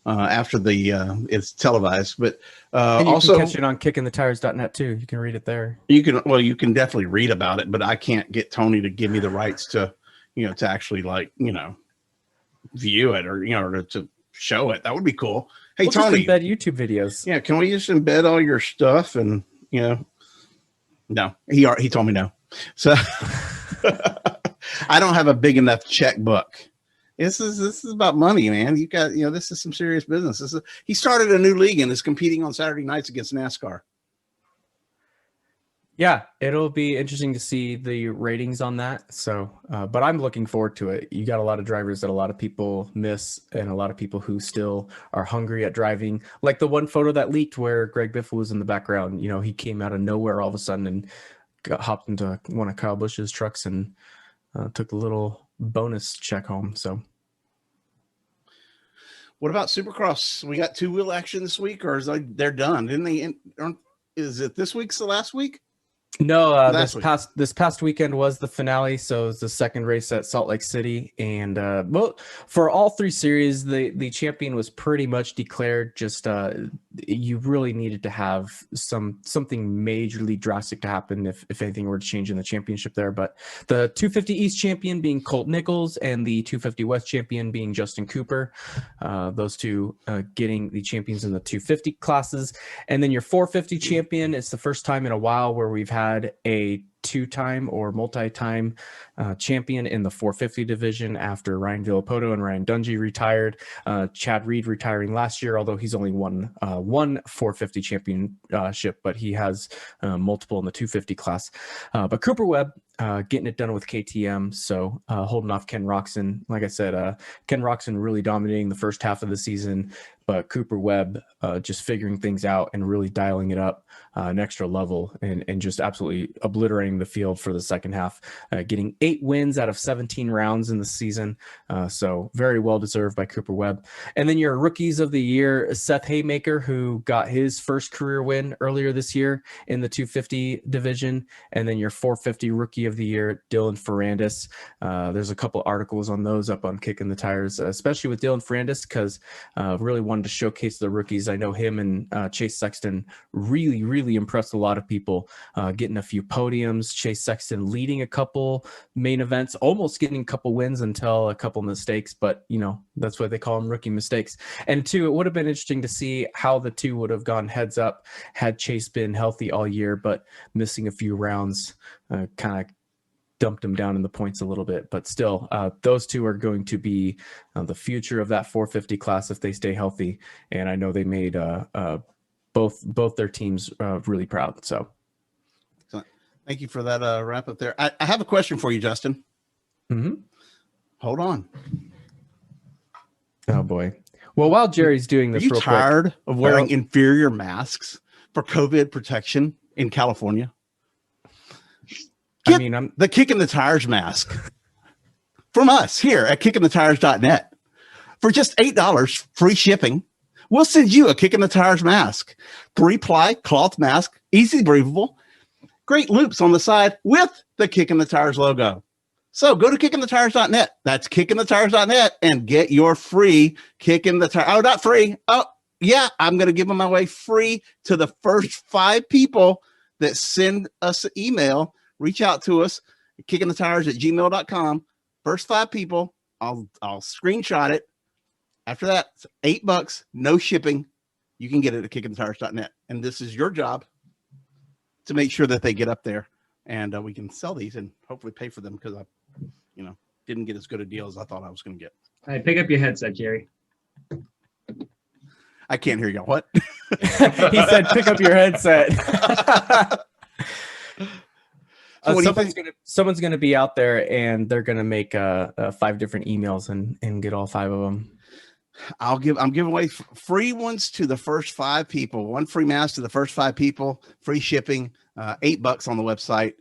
the it's televised, but and you also can catch it on kickinthetires.net too. You can read it there. You can definitely read about it, but I can't get Tony to give me the rights to to actually view it or to show it. That would be cool. Hey, we'll Tony, just embed YouTube videos. Yeah, can we just embed all your stuff? And no, he told me no. So I don't have a big enough checkbook. This is about money, man. You got this is some serious business. He started a new league and is competing on Saturday nights against NASCAR. Yeah, it'll be interesting to see the ratings on that. So, but I'm looking forward to it. You got a lot of drivers that a lot of people miss, and a lot of people who still are hungry at driving. Like the one photo that leaked where Greg Biffle was in the background. He came out of nowhere all of a sudden and hopped into one of Kyle Busch's trucks and took a little bonus check home. So, what about Supercross? We got 2-wheel action this week, or they're done? Didn't they? Is it this week's the last week? No, Last week. this past weekend was the finale, so it was the second race at Salt Lake City, and well, for all three series, the champion was pretty much declared. Just you really needed to have something majorly drastic to happen if anything were to change in the championship there. But the 250 East champion being Colt Nichols and the 250 West champion being Justin Cooper, those two getting the champions in the 250 classes, and then your 450 champion. It's the first time in a while where we've had a two-time or multi-time champion in the 450 division after Ryan Villapoto and Ryan Dungey retired. Chad Reed retiring last year, although he's only won one 450 championship, but he has multiple in the 250 class. But Cooper Webb getting it done with KTM, so holding off Ken Roxon. Like I said, Ken Roxon really dominating the first half of the season, but Cooper Webb just figuring things out and really dialing it up an extra level and just absolutely obliterating the field for the second half, getting 8 wins out of 17 rounds in the season. So very well deserved by Cooper Webb. And then your rookies of the year, Seth Haymaker, who got his first career win earlier this year in the 250 division. And then your 450 rookie of the year, Dylan Ferrandis. There's a couple articles on those up on Kickin the Tires, especially with Dylan Ferrandis, because really wanted to showcase the rookies. I know him and Chase Sexton really impressed a lot of people, getting a few podiums. Chase Sexton leading a couple main events, almost getting a couple wins until a couple mistakes, but that's why they call them rookie mistakes. And two, it would have been interesting to see how the two would have gone heads up had Chase been healthy all year, but missing a few rounds kind of dumped him down in the points a little bit. But still, those two are going to be the future of that 450 class if they stay healthy. And I know they made both their teams really proud. So thank you for that wrap up there. I have a question for you, Justin. Mm-hmm. Hold on. Oh boy. Well, while Jerry's doing this, Are you real tired quick, of wearing inferior masks for COVID protection in California? I'm the Kickin the Tires mask from us here at kickinthetires.net for just $8 free shipping. We'll send you a Kickin the Tires mask, 3-ply cloth mask, easy breathable, great loops on the side with the Kickin the Tires logo. So go to kickinthetires.net. That's kickinthetires.net and get your free Kickin the Tires. Oh, not free. Oh, yeah, I'm going to give them away free to the first 5 people that send us an email. Reach out to us at kickinthetires@gmail.com. First 5 people, I'll screenshot it. After that, it's $8, no shipping. You can get it at kickinthetires.net. And this is your job to make sure that they get up there and we can sell these and hopefully pay for them, because I, didn't get as good a deal as I thought I was going to get. All right, pick up your headset, Jerry. I can't hear you. What? He said, pick up your headset. Someone's gonna be out there and they're gonna make 5 different emails and get all 5 of them. I'm giving away free ones to the first 5 people. 1 free mask to the first 5 people. Free shipping. $8 on the website.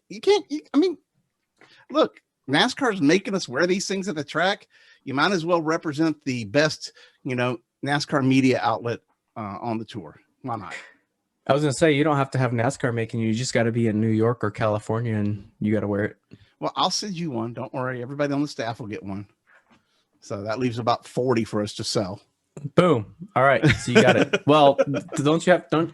Look, NASCAR's making us wear these things at the track. You might as well represent the best, NASCAR media outlet on the tour. Why not? I was going to say, you don't have to have NASCAR making you. You just got to be in New York or California and you got to wear it. Well, I'll send you one. Don't worry. Everybody on the staff will get one. So that leaves about 40 for us to sell. Boom. All right. So you got it. Well,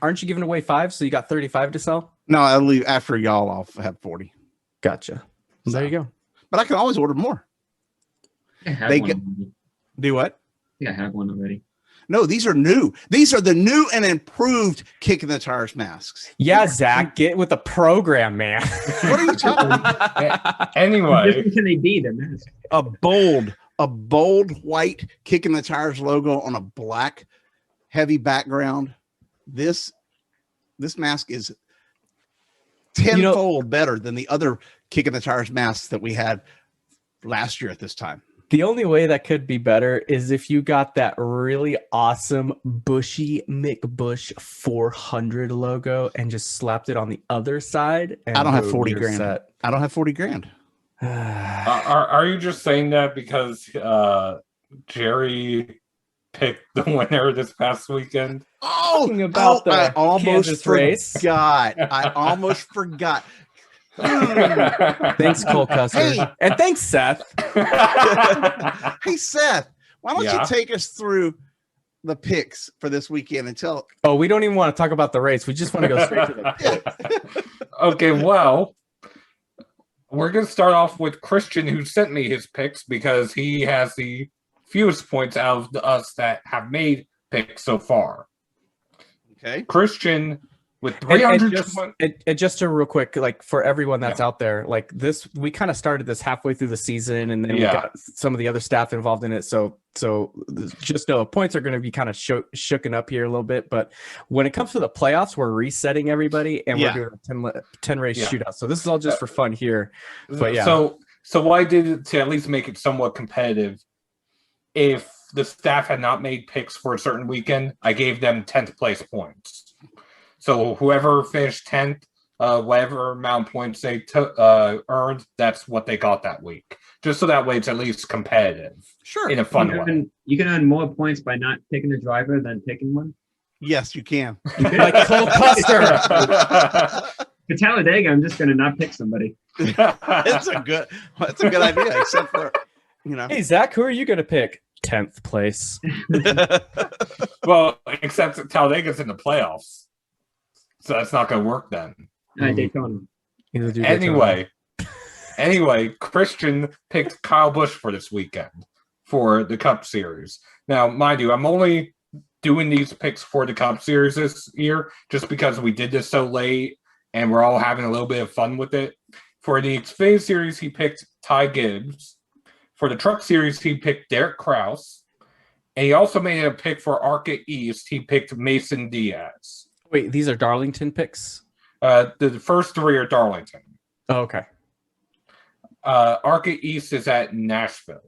aren't you giving away 5? So you got 35 to sell? No, I'll leave after y'all. I'll have 40. Gotcha. Well, there you go. But I can always order more. Do what? I think I have one already. No, these are new. These are the new and improved Kickin the Tires masks. Yeah, Zach, get with the program, man. What are you talking about? Anyway, How different can they be? The mask. A bold white Kickin the Tires logo on a black heavy background. This mask is tenfold better than the other Kickin the Tires masks that we had last year at this time. The only way that could be better is if you got that really awesome Buschy McBusch 400 logo and just slapped it on the other side. And I don't have 40 grand. Set. I don't have 40 grand. are you just saying that because Jerry picked the winner this past weekend. Talking about the I almost Kansas race. forgot. I almost forgot. Thanks, Cole Custer. Hey. And thanks, Seth. Hey, Seth, why don't Yeah? you take us through the picks for this weekend until Oh, we don't even want to talk about the race. We just want to go straight to the pick. Okay, well, we're going to start off with Christian, who sent me his picks because he has the fewest points out of us that have made picks so far. Okay. Christian with And 320. just a real quick, like for everyone that's out there, like this, we kind of started this halfway through the season, and then we got some of the other staff involved in it. So just know points are going to be kind of shooken up here a little bit. But when it comes to the playoffs, we're resetting everybody, and we're doing a 10 race shootout. So this is all just for fun here. But yeah. So what I did to at least make it somewhat competitive, if the staff had not made picks for a certain weekend, I gave them 10th place points. So whoever finished 10th, whatever amount of points they earned, that's what they got that week. Just so that way it's at least competitive. Sure. In a fun way. You can earn more points by not picking a driver than picking one. Yes, you can. Like Cole Custer. For Talladega, I'm just going to not pick somebody. That's a good idea, except for, Hey, Zach, who are you going to pick? 10th place. Well, except Talladega's in the playoffs. So that's not going to work then. Daytona. Anyway, Christian picked Kyle Busch for this weekend for the Cup Series. Now, mind you, I'm only doing these picks for the Cup Series this year just because we did this so late and we're all having a little bit of fun with it. For the Xfinity Series, he picked Ty Gibbs. For the Truck Series, he picked Derek Kraus. And he also made a pick for ARCA East. He picked Mason Diaz. Wait, these are Darlington picks? The first three are Darlington. Oh, okay. ARCA East is at Nashville.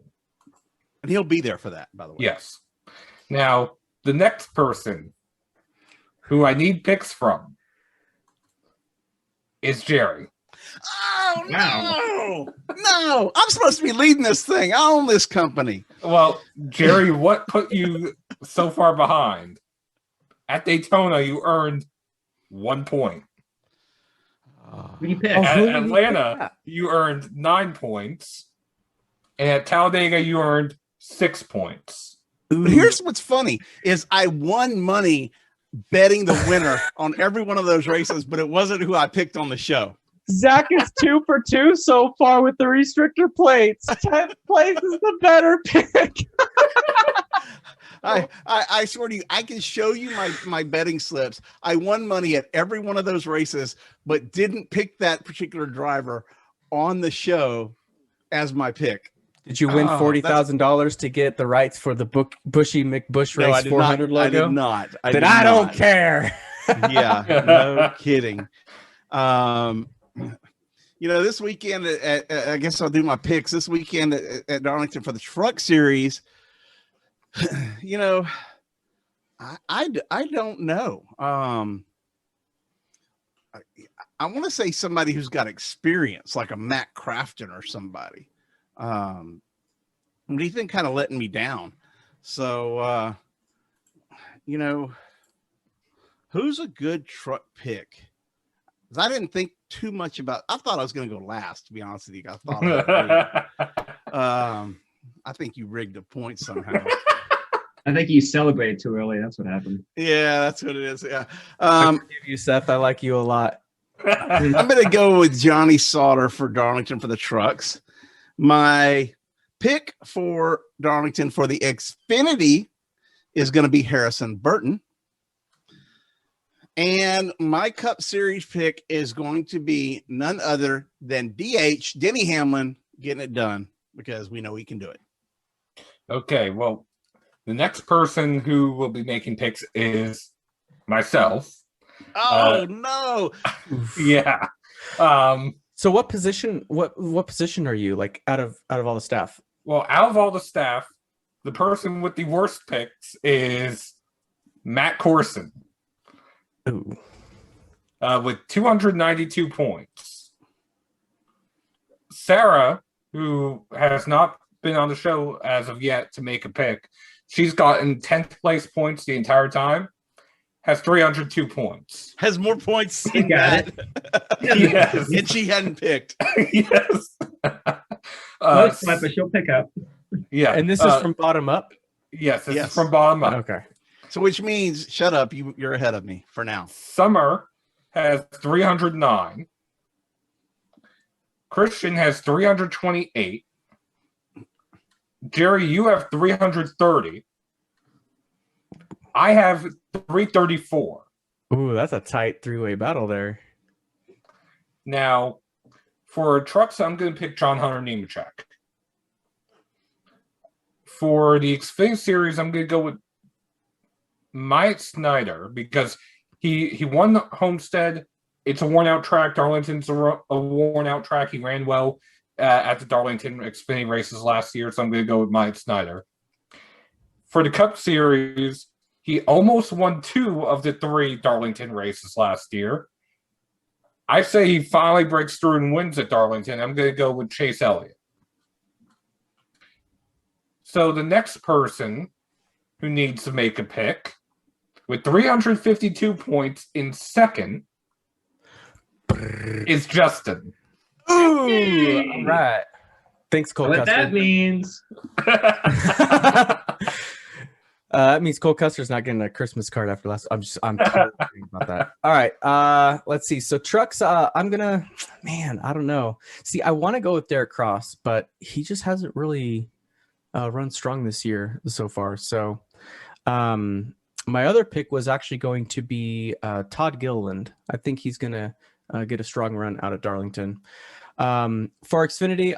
And he'll be there for that, by the way. Yes. Now, the next person who I need picks from is Jerry. Oh, no. No. I'm supposed to be leading this thing. I own this company. Well, Jerry, what put you so far behind? At Daytona, you earned 1 point. Who do you pick? At Atlanta, you earned 9 points. And at Talladega, you earned 6 points. But here's what's funny is I won money betting the winner on every one of those races, but it wasn't who I picked on the show. Zach is 2 for 2 so far with the restrictor plates. 10th place is the better pick. I swear to you, I can show you my betting slips. I won money at every one of those races, but didn't pick that particular driver on the show as my pick. Did you win $40,000 to get the rights for the Buschy McBusch race 400 logo? I did not. I don't care. Yeah, no kidding. This weekend, I guess I'll do my picks this weekend at Darlington for the Truck Series. I don't know. I want to say somebody who's got experience, like a Matt Crafton or somebody. But he's been kind of letting me down. So, who's a good truck pick? I didn't think too much about. I thought I was going to go last. To be honest with you, I think you rigged the point somehow. I think you celebrated too early. That's what happened. Yeah, that's what it is. Yeah. I forgive you, Seth. I like you a lot. I'm going to go with Johnny Sauter for Darlington for the trucks. My pick for Darlington for the Xfinity is going to be Harrison Burton. And my Cup Series pick is going to be none other than DH, Denny Hamlin, getting it done because we know he can do it. Okay, well, the next person who will be making picks is myself. Oh, no. Yeah. So what position are you, like, out of all the staff? Well, out of all the staff, the person with the worst picks is Matt Corson. Ooh. With 292 points. Sarah, who has not been on the show as of yet to make a pick, She's gotten 10th place points the entire time. Has 302 points. Has more points You than got that. Yes. And she hadn't picked. Yes. Close, but she'll pick up. Yeah. And this is from bottom up. Yes, this Yes. is from bottom up. Okay. So which means, shut up, you're ahead of me for now. Summer has 309. Christian has 328. Jerry, you have 330. I have 334. Ooh, that's a tight three-way battle there. Now, for trucks, I'm going to pick John Hunter Nemechek. For the Xfinity Series, I'm going to go with Mike Snyder because he won the Homestead. It's a worn-out track. Darlington's a worn-out track. He ran well at the Darlington Xfinity races last year, so I'm going to go with Mike Snyder. For the Cup Series, he almost won 2 of the 3 Darlington races last year. I say he finally breaks through and wins at Darlington. I'm going to go with Chase Elliott. So the next person who needs to make a pick with 352 points in second is Justin. Ooh, all right. Thanks, Cole What Custer. that means. That means Cole Custer's not getting a Christmas card after last. I'm totally kidding about that. All right. Let's see. So trucks, I don't know. See, I want to go with Derek Cross, but he just hasn't really run strong this year so far. So my other pick was actually going to be Todd Gilliland. I think he's going to get a strong run out at Darlington. For Xfinity,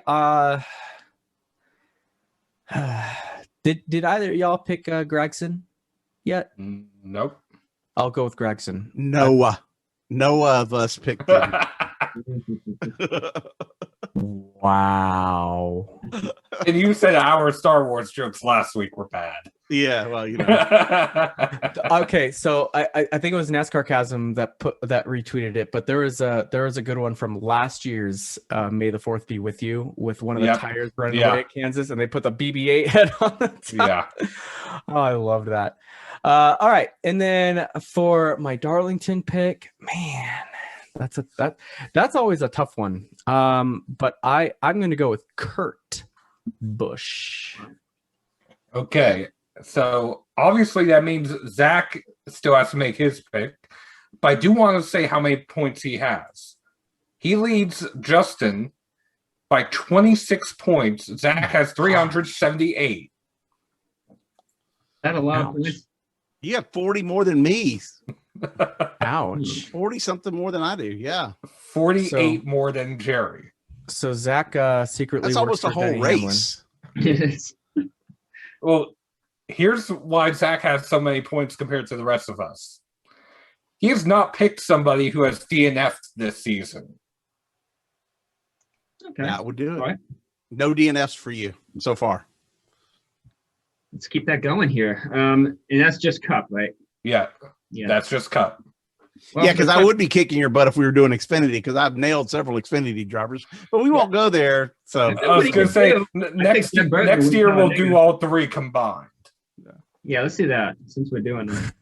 did either of y'all pick Gregson yet? Nope. I'll go with Gregson. Noah of us picked him. Wow. And you said our Star Wars jokes last week were bad. Yeah, well, you know. Okay, so I think it was NASCAR Chasm that retweeted it, but there was a good one from last year's May the 4th be with you with one of the tires running away at Kansas, and they put the BB-8 head on the top. Yeah. Oh, I loved that. All right, and then for my Darlington pick, man, that's always a tough one. But I'm going to go with Kurt Busch. Okay. So obviously that means Zach still has to make his pick, but I do want to say how many points he has. He leads Justin by 26 points. Zach has 378. That a lot of points. You have 40 more than me. Ouch. 40 something more than I do. Yeah. 48 more than Jerry. So Zach secretly That's almost works a for whole Denny race. Yes. Well, here's why Zach has so many points compared to the rest of us. He has not picked somebody who has DNF'd this season. Okay. That would do it. All right. No DNFs for you so far. Let's keep that going here. And that's just Cup, right? Yeah, that's just Cup. Well, Yeah, because I would be kicking your butt if we were doing Xfinity, because I've nailed several Xfinity drivers, but we won't go there. So I was going to say, next year we'll do all 3 combined. Yeah, let's do that since we're doing it.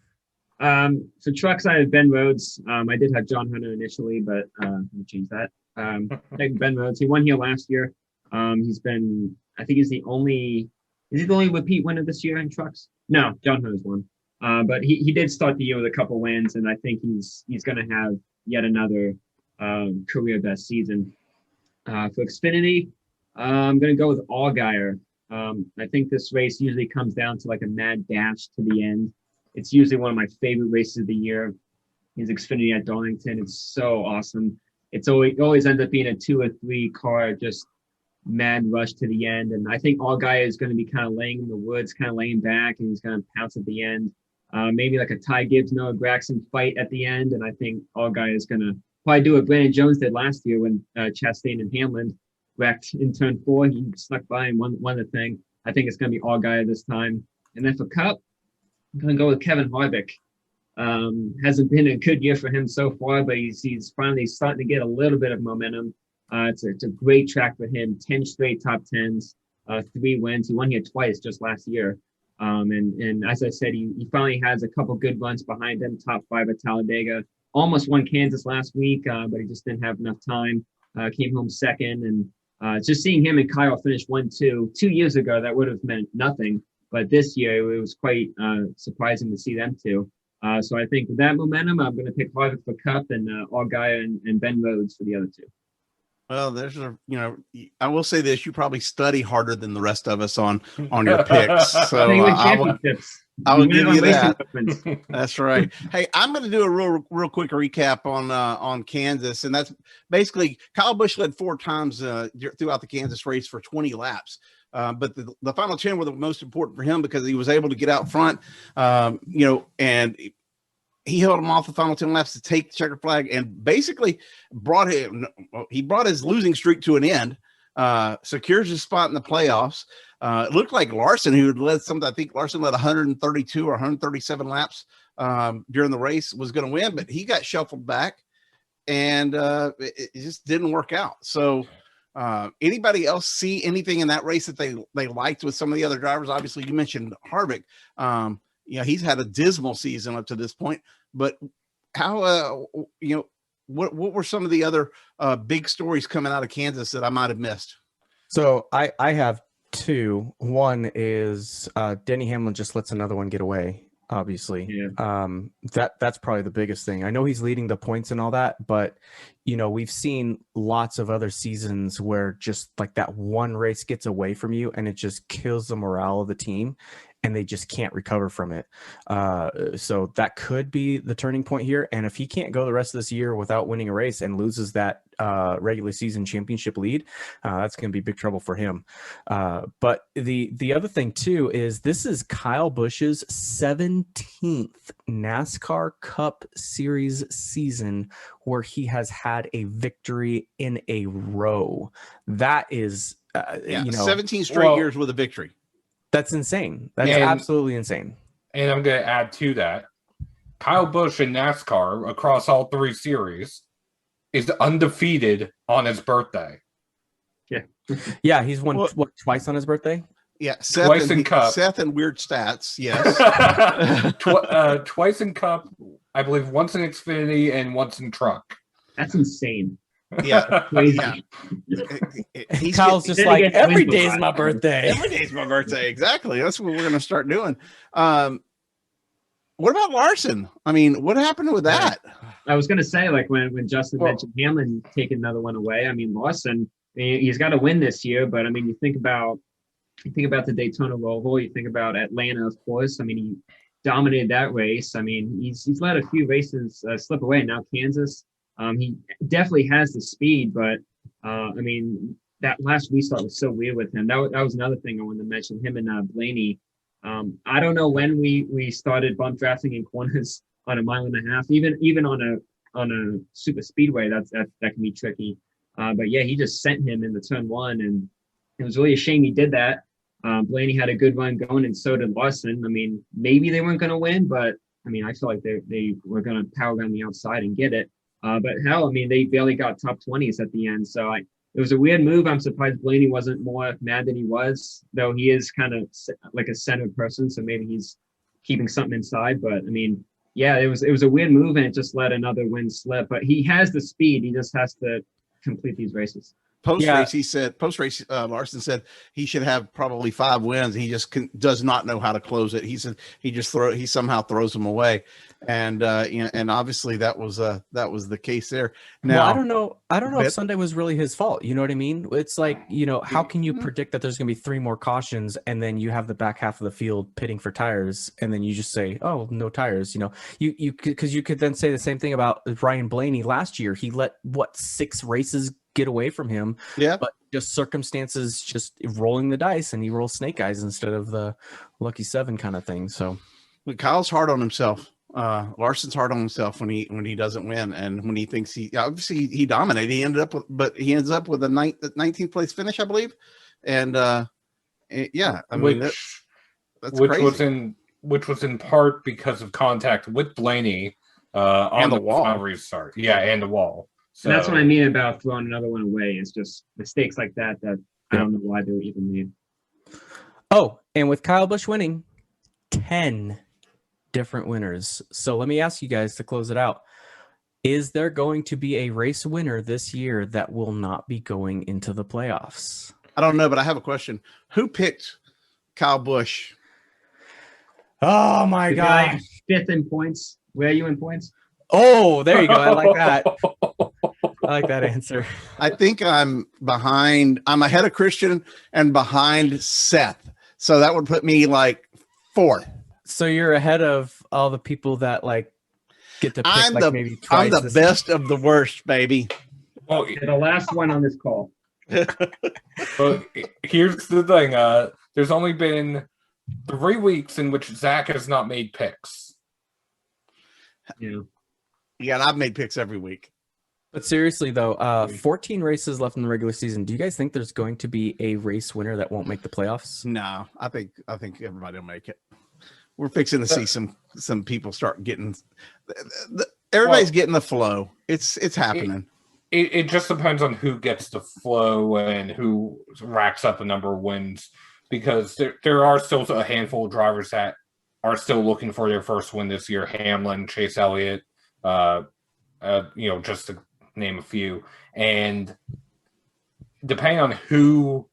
So trucks, I have Ben Rhodes. I did have John Hunter initially, but let me change that. Ben Rhodes. He won here last year. He's been, I think he's the only repeat winner this year in trucks? No, John Hunter's won. But he did start the year with a couple wins, and I think he's going to have yet another career best season. For Xfinity, I'm going to go with Allgaier. I think this race usually comes down to like a mad dash to the end. It's usually one of my favorite races of the year. His Xfinity at Darlington. It's so awesome. It always ends up being a 2 or 3 car, just mad rush to the end. And I think Allgaier is going to be kind of laying in the woods, kind of laying back, and he's going to pounce at the end. Maybe like a Ty Gibbs, Noah Gragson fight at the end. And I think Allgaier is going to probably do what Brandon Jones did last year when Chastain and Hamlin wrecked in turn 4. He snuck by and won the thing. I think it's going to be Allgaier this time. And then for Cup, I'm going to go with Kevin Harvick. Hasn't been a good year for him so far, but he's finally starting to get a little bit of momentum. It's a great track for him. 10 straight top 10s, 3 wins. He won here twice just last year. And as I said, he finally has a couple good runs behind him, top 5 at Talladega. Almost won Kansas last week, but he just didn't have enough time. Came home second. And just seeing him and Kyle finish 1-2 2 years ago, that would have meant nothing. But this year, it was quite surprising to see them two. So I think with that momentum, I'm going to pick Harvick for Cup and Allgaier and Ben Rhodes for the other two. Well, there's I will say this: you probably study harder than the rest of us on your picks. So I will give you that. That's right. Hey, I'm going to do a real quick recap on Kansas, and that's basically Kyle Busch led 4 times throughout the Kansas race for 20 laps. But the final 10 were the most important for him because he was able to get out front, and he held him off the final 10 laps to take the checkered flag and basically brought his losing streak to an end, secures his spot in the playoffs. It looked like Larson, who had led I think Larson led 132 or 137 laps during the race, was going to win, but he got shuffled back and it just didn't work out. So anybody else see anything in that race that they liked with some of the other drivers? Obviously, you mentioned Harvick. He's had a dismal season up to this point, but how, what were some of the other big stories coming out of Kansas that I might have missed? So I have 2. One is Denny Hamlin just lets another one get away. Obviously, that's probably the biggest thing. I know he's leading the points and all that, but we've seen lots of other seasons where just like that one race gets away from you and it just kills the morale of the team and they just can't recover from it. So that could be the turning point here. And if he can't go the rest of this year without winning a race and loses that regular season championship lead, that's going to be big trouble for him. But the other thing too is this is Kyle Busch's 17th NASCAR Cup Series season where he has had a victory in a row. That is, 17 straight years with a victory. That's insane. That's absolutely insane. And I'm going to add to that. Kyle Busch in NASCAR across all 3 series is undefeated on his birthday. Yeah, he's won twice on his birthday? Yeah, Seth twice in Cup. Seth and weird stats, yes. Twice in Cup, I believe once in Xfinity and once in Truck. That's insane. Yeah. Kyle's just like, every day is my birthday. Every day is my birthday. Exactly. That's what we're going to start doing. What about Larson? I mean, what happened with that? I was going to say, like when Justin mentioned Hamlin taking another one away. I mean, Larson, he's got to win this year. But I mean, you think about the Daytona Roval. You think about Atlanta, of course. I mean, he dominated that race. I mean, he's let a few races slip away. Now Kansas. He definitely has the speed, but I mean, that last restart was so weird with him. That was another thing I wanted to mention. Him and Blaney. I don't know when we started bump drafting in corners on a 1.5 miles. Even on a super speedway, that can be tricky. But yeah, he just sent him in the turn 1, and it was really a shame he did that. Blaney had a good run going, and so did Larson. I mean, maybe they weren't going to win, but I mean, I feel like they were going to power around the outside and get it. But hell, I mean, they barely got top 20s at the end. So it was a weird move. I'm surprised Blaney wasn't more mad than he was, though he is kind of like a centered person. So maybe he's keeping something inside. But I mean, yeah, it was a weird move, and it just let another win slip. But he has the speed. He just has to complete these races. Post-race, Larson said he should have probably 5 wins. He just does not know how to close it. He said he somehow throws them away, and and obviously that was the case there. Now I don't know if Sunday was really his fault. You know what I mean? It's like, how can you predict that there's going to be 3 more cautions, and then you have the back half of the field pitting for tires, and then you just say, oh, no tires. You could then say the same thing about Ryan Blaney last year. He let 6 races get away from him, but just circumstances, just rolling the dice, and he rolls snake eyes instead of the lucky 7 kind of thing. So Kyle's hard on himself. Larson's hard on himself when he doesn't win, and when he thinks he dominated. He ends up with a 19th place finish, I believe, and I mean that's crazy. Which was in part because of contact with Blaney on the wall restart. Yeah, and the wall. So, and that's what I mean about throwing another one away. It's just mistakes like that I don't know why they were even made. Oh, and with Kyle Busch winning, 10 different winners. So let me ask you guys to close it out. Is there going to be a race winner this year that will not be going into the playoffs? I don't know, but I have a question. Who picked Kyle Busch? Oh my The God. guy 5th in points. Where are you in points? Oh, there you go. I like that. I like that answer. I think I'm behind. I'm ahead of Christian and behind Seth. So that would put me like 4th. So you're ahead of all the people that like get to pick I'm like maybe twice. I'm the this best of the worst, baby. Well, You're the last one on this call. well, here's the thing. There's only been 3 weeks in which Zach has not made picks. Yeah. Yeah, and I've made picks every week. But seriously though, 14 races left in the regular season. Do you guys think there's going to be a race winner that won't make the playoffs? No, I think everybody will make it. We're fixing to see some people start getting. Everybody's getting the flow. It's happening. It just depends on who gets the flow and who racks up a number of wins, because there are still a handful of drivers that are still looking for their first win this year. Hamlin, Chase Elliott, just to name a few. And depending on who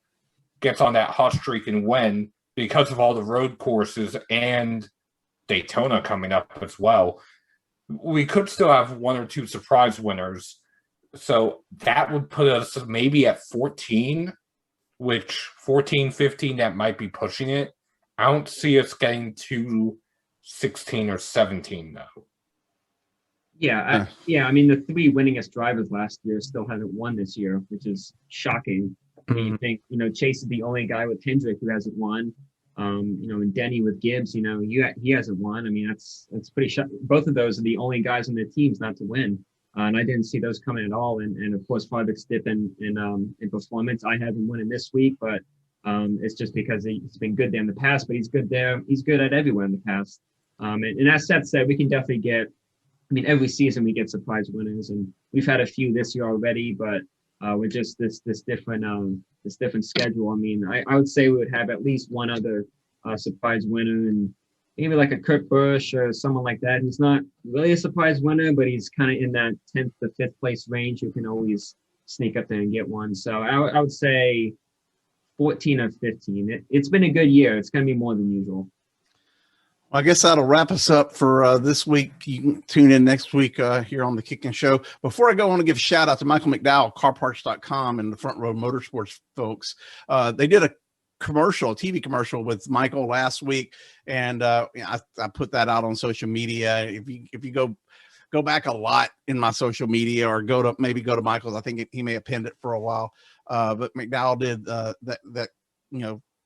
gets on that hot streak and when, because of all the road courses and Daytona coming up as well, we could still have 1 or 2 surprise winners. So that would put us maybe at 14, which 14, 15, that might be pushing it. I don't see us getting to 16 or 17, though. Yeah, I mean, the 3 winningest drivers last year still haven't won this year, which is shocking. And you think, Chase is the only guy with Hendrick who hasn't won. And Denny with Gibbs, he hasn't won. I mean, that's pretty shocking. Both of those are the only guys on their teams not to win. And I didn't see those coming at all. And of course, Farvik's dip in performance. I haven't won in this week, but it's just because he's been good there in the past. But he's good there. He's good at everywhere in the past. And as Seth said, we can definitely get. I mean, every season we get surprise winners, and we've had a few this year already. But with just this different schedule, I mean, I would say we would have at least one other surprise winner, and maybe like a Kurt Busch or someone like that. He's not really a surprise winner, but he's kind of in that 10th to 5th place range. You can always sneak up there and get one. So I would say 14 or 15. It's been a good year. It's going to be more than usual. Well, I guess that'll wrap us up for this week. You can tune in next week here on the Kickin' Show. Before I go, I want to give a shout out to Michael McDowell, carparts.com, and the Front Row Motorsports folks. They did a TV commercial with Michael last week, and I put that out on social media. If you go back a lot in my social media, or go to Michael's, I think he may have pinned it for a while. But McDowell did that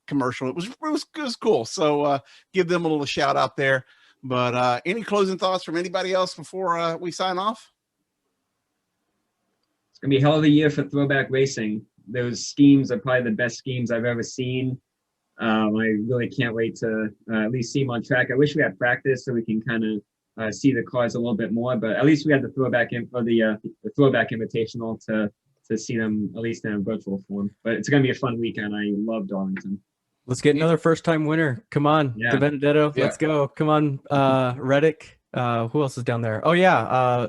commercial. It was cool. So give them a little shout out there. But any closing thoughts from anybody else before we sign off? It's gonna be a hell of a year for throwback racing. Those schemes are probably the best schemes I've ever seen. I really can't wait to at least see them on track. I wish we had practice so we can kind of see the cars a little bit more, but at least we had the throwback the throwback invitational to see them at least in a virtual form. But it's gonna be a fun weekend. I love Darlington. Let's get another first-time winner. Come on, De Benedetto. Yeah. Let's go. Come on, Reddick. Who else is down there? Oh yeah,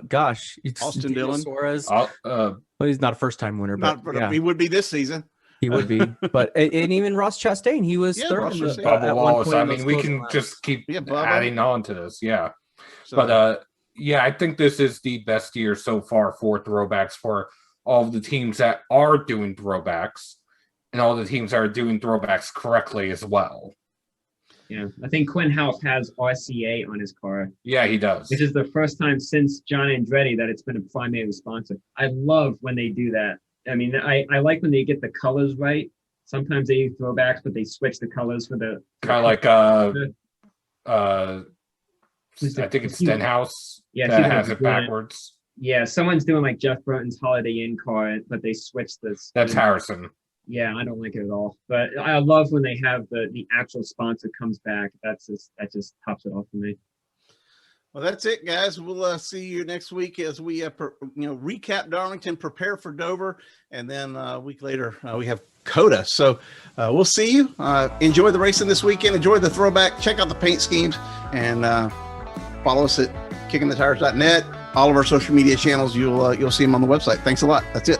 it's Austin Dillon. Suarez. Well, he's not a first-time winner, but he would be this season. He would be, but and even Ross Chastain, he was third. Bubba Wallace. I mean, we can just keep adding on to this. Yeah, but I think this is the best year so far for throwbacks for all of the teams that are doing throwbacks, and all the teams that are doing throwbacks correctly as well. Yeah, I think Quinn Houff has RCA on his car. Yeah, he does. This is the first time since John Andretti that it's been a primary sponsor. I love when they do that. I mean, I like when they get the colors right. Sometimes they use throwbacks, but they switch the colors for the kind of like I think it's Stenhouse that has it backwards. Yeah, someone's doing like Jeff Burton's Holiday Inn car, but they switched this. That's Harrison. Yeah, I don't like it at all. But I love when they have the actual sponsor comes back. That just tops it off for me. Well, that's it, guys. We'll see you next week as we recap Darlington, prepare for Dover, and then a week later we have COTA. So we'll see you. Enjoy the racing this weekend. Enjoy the throwback. Check out the paint schemes, and follow us at kickinthetires.net. All of our social media channels, you'll see them on the website. Thanks a lot. That's it.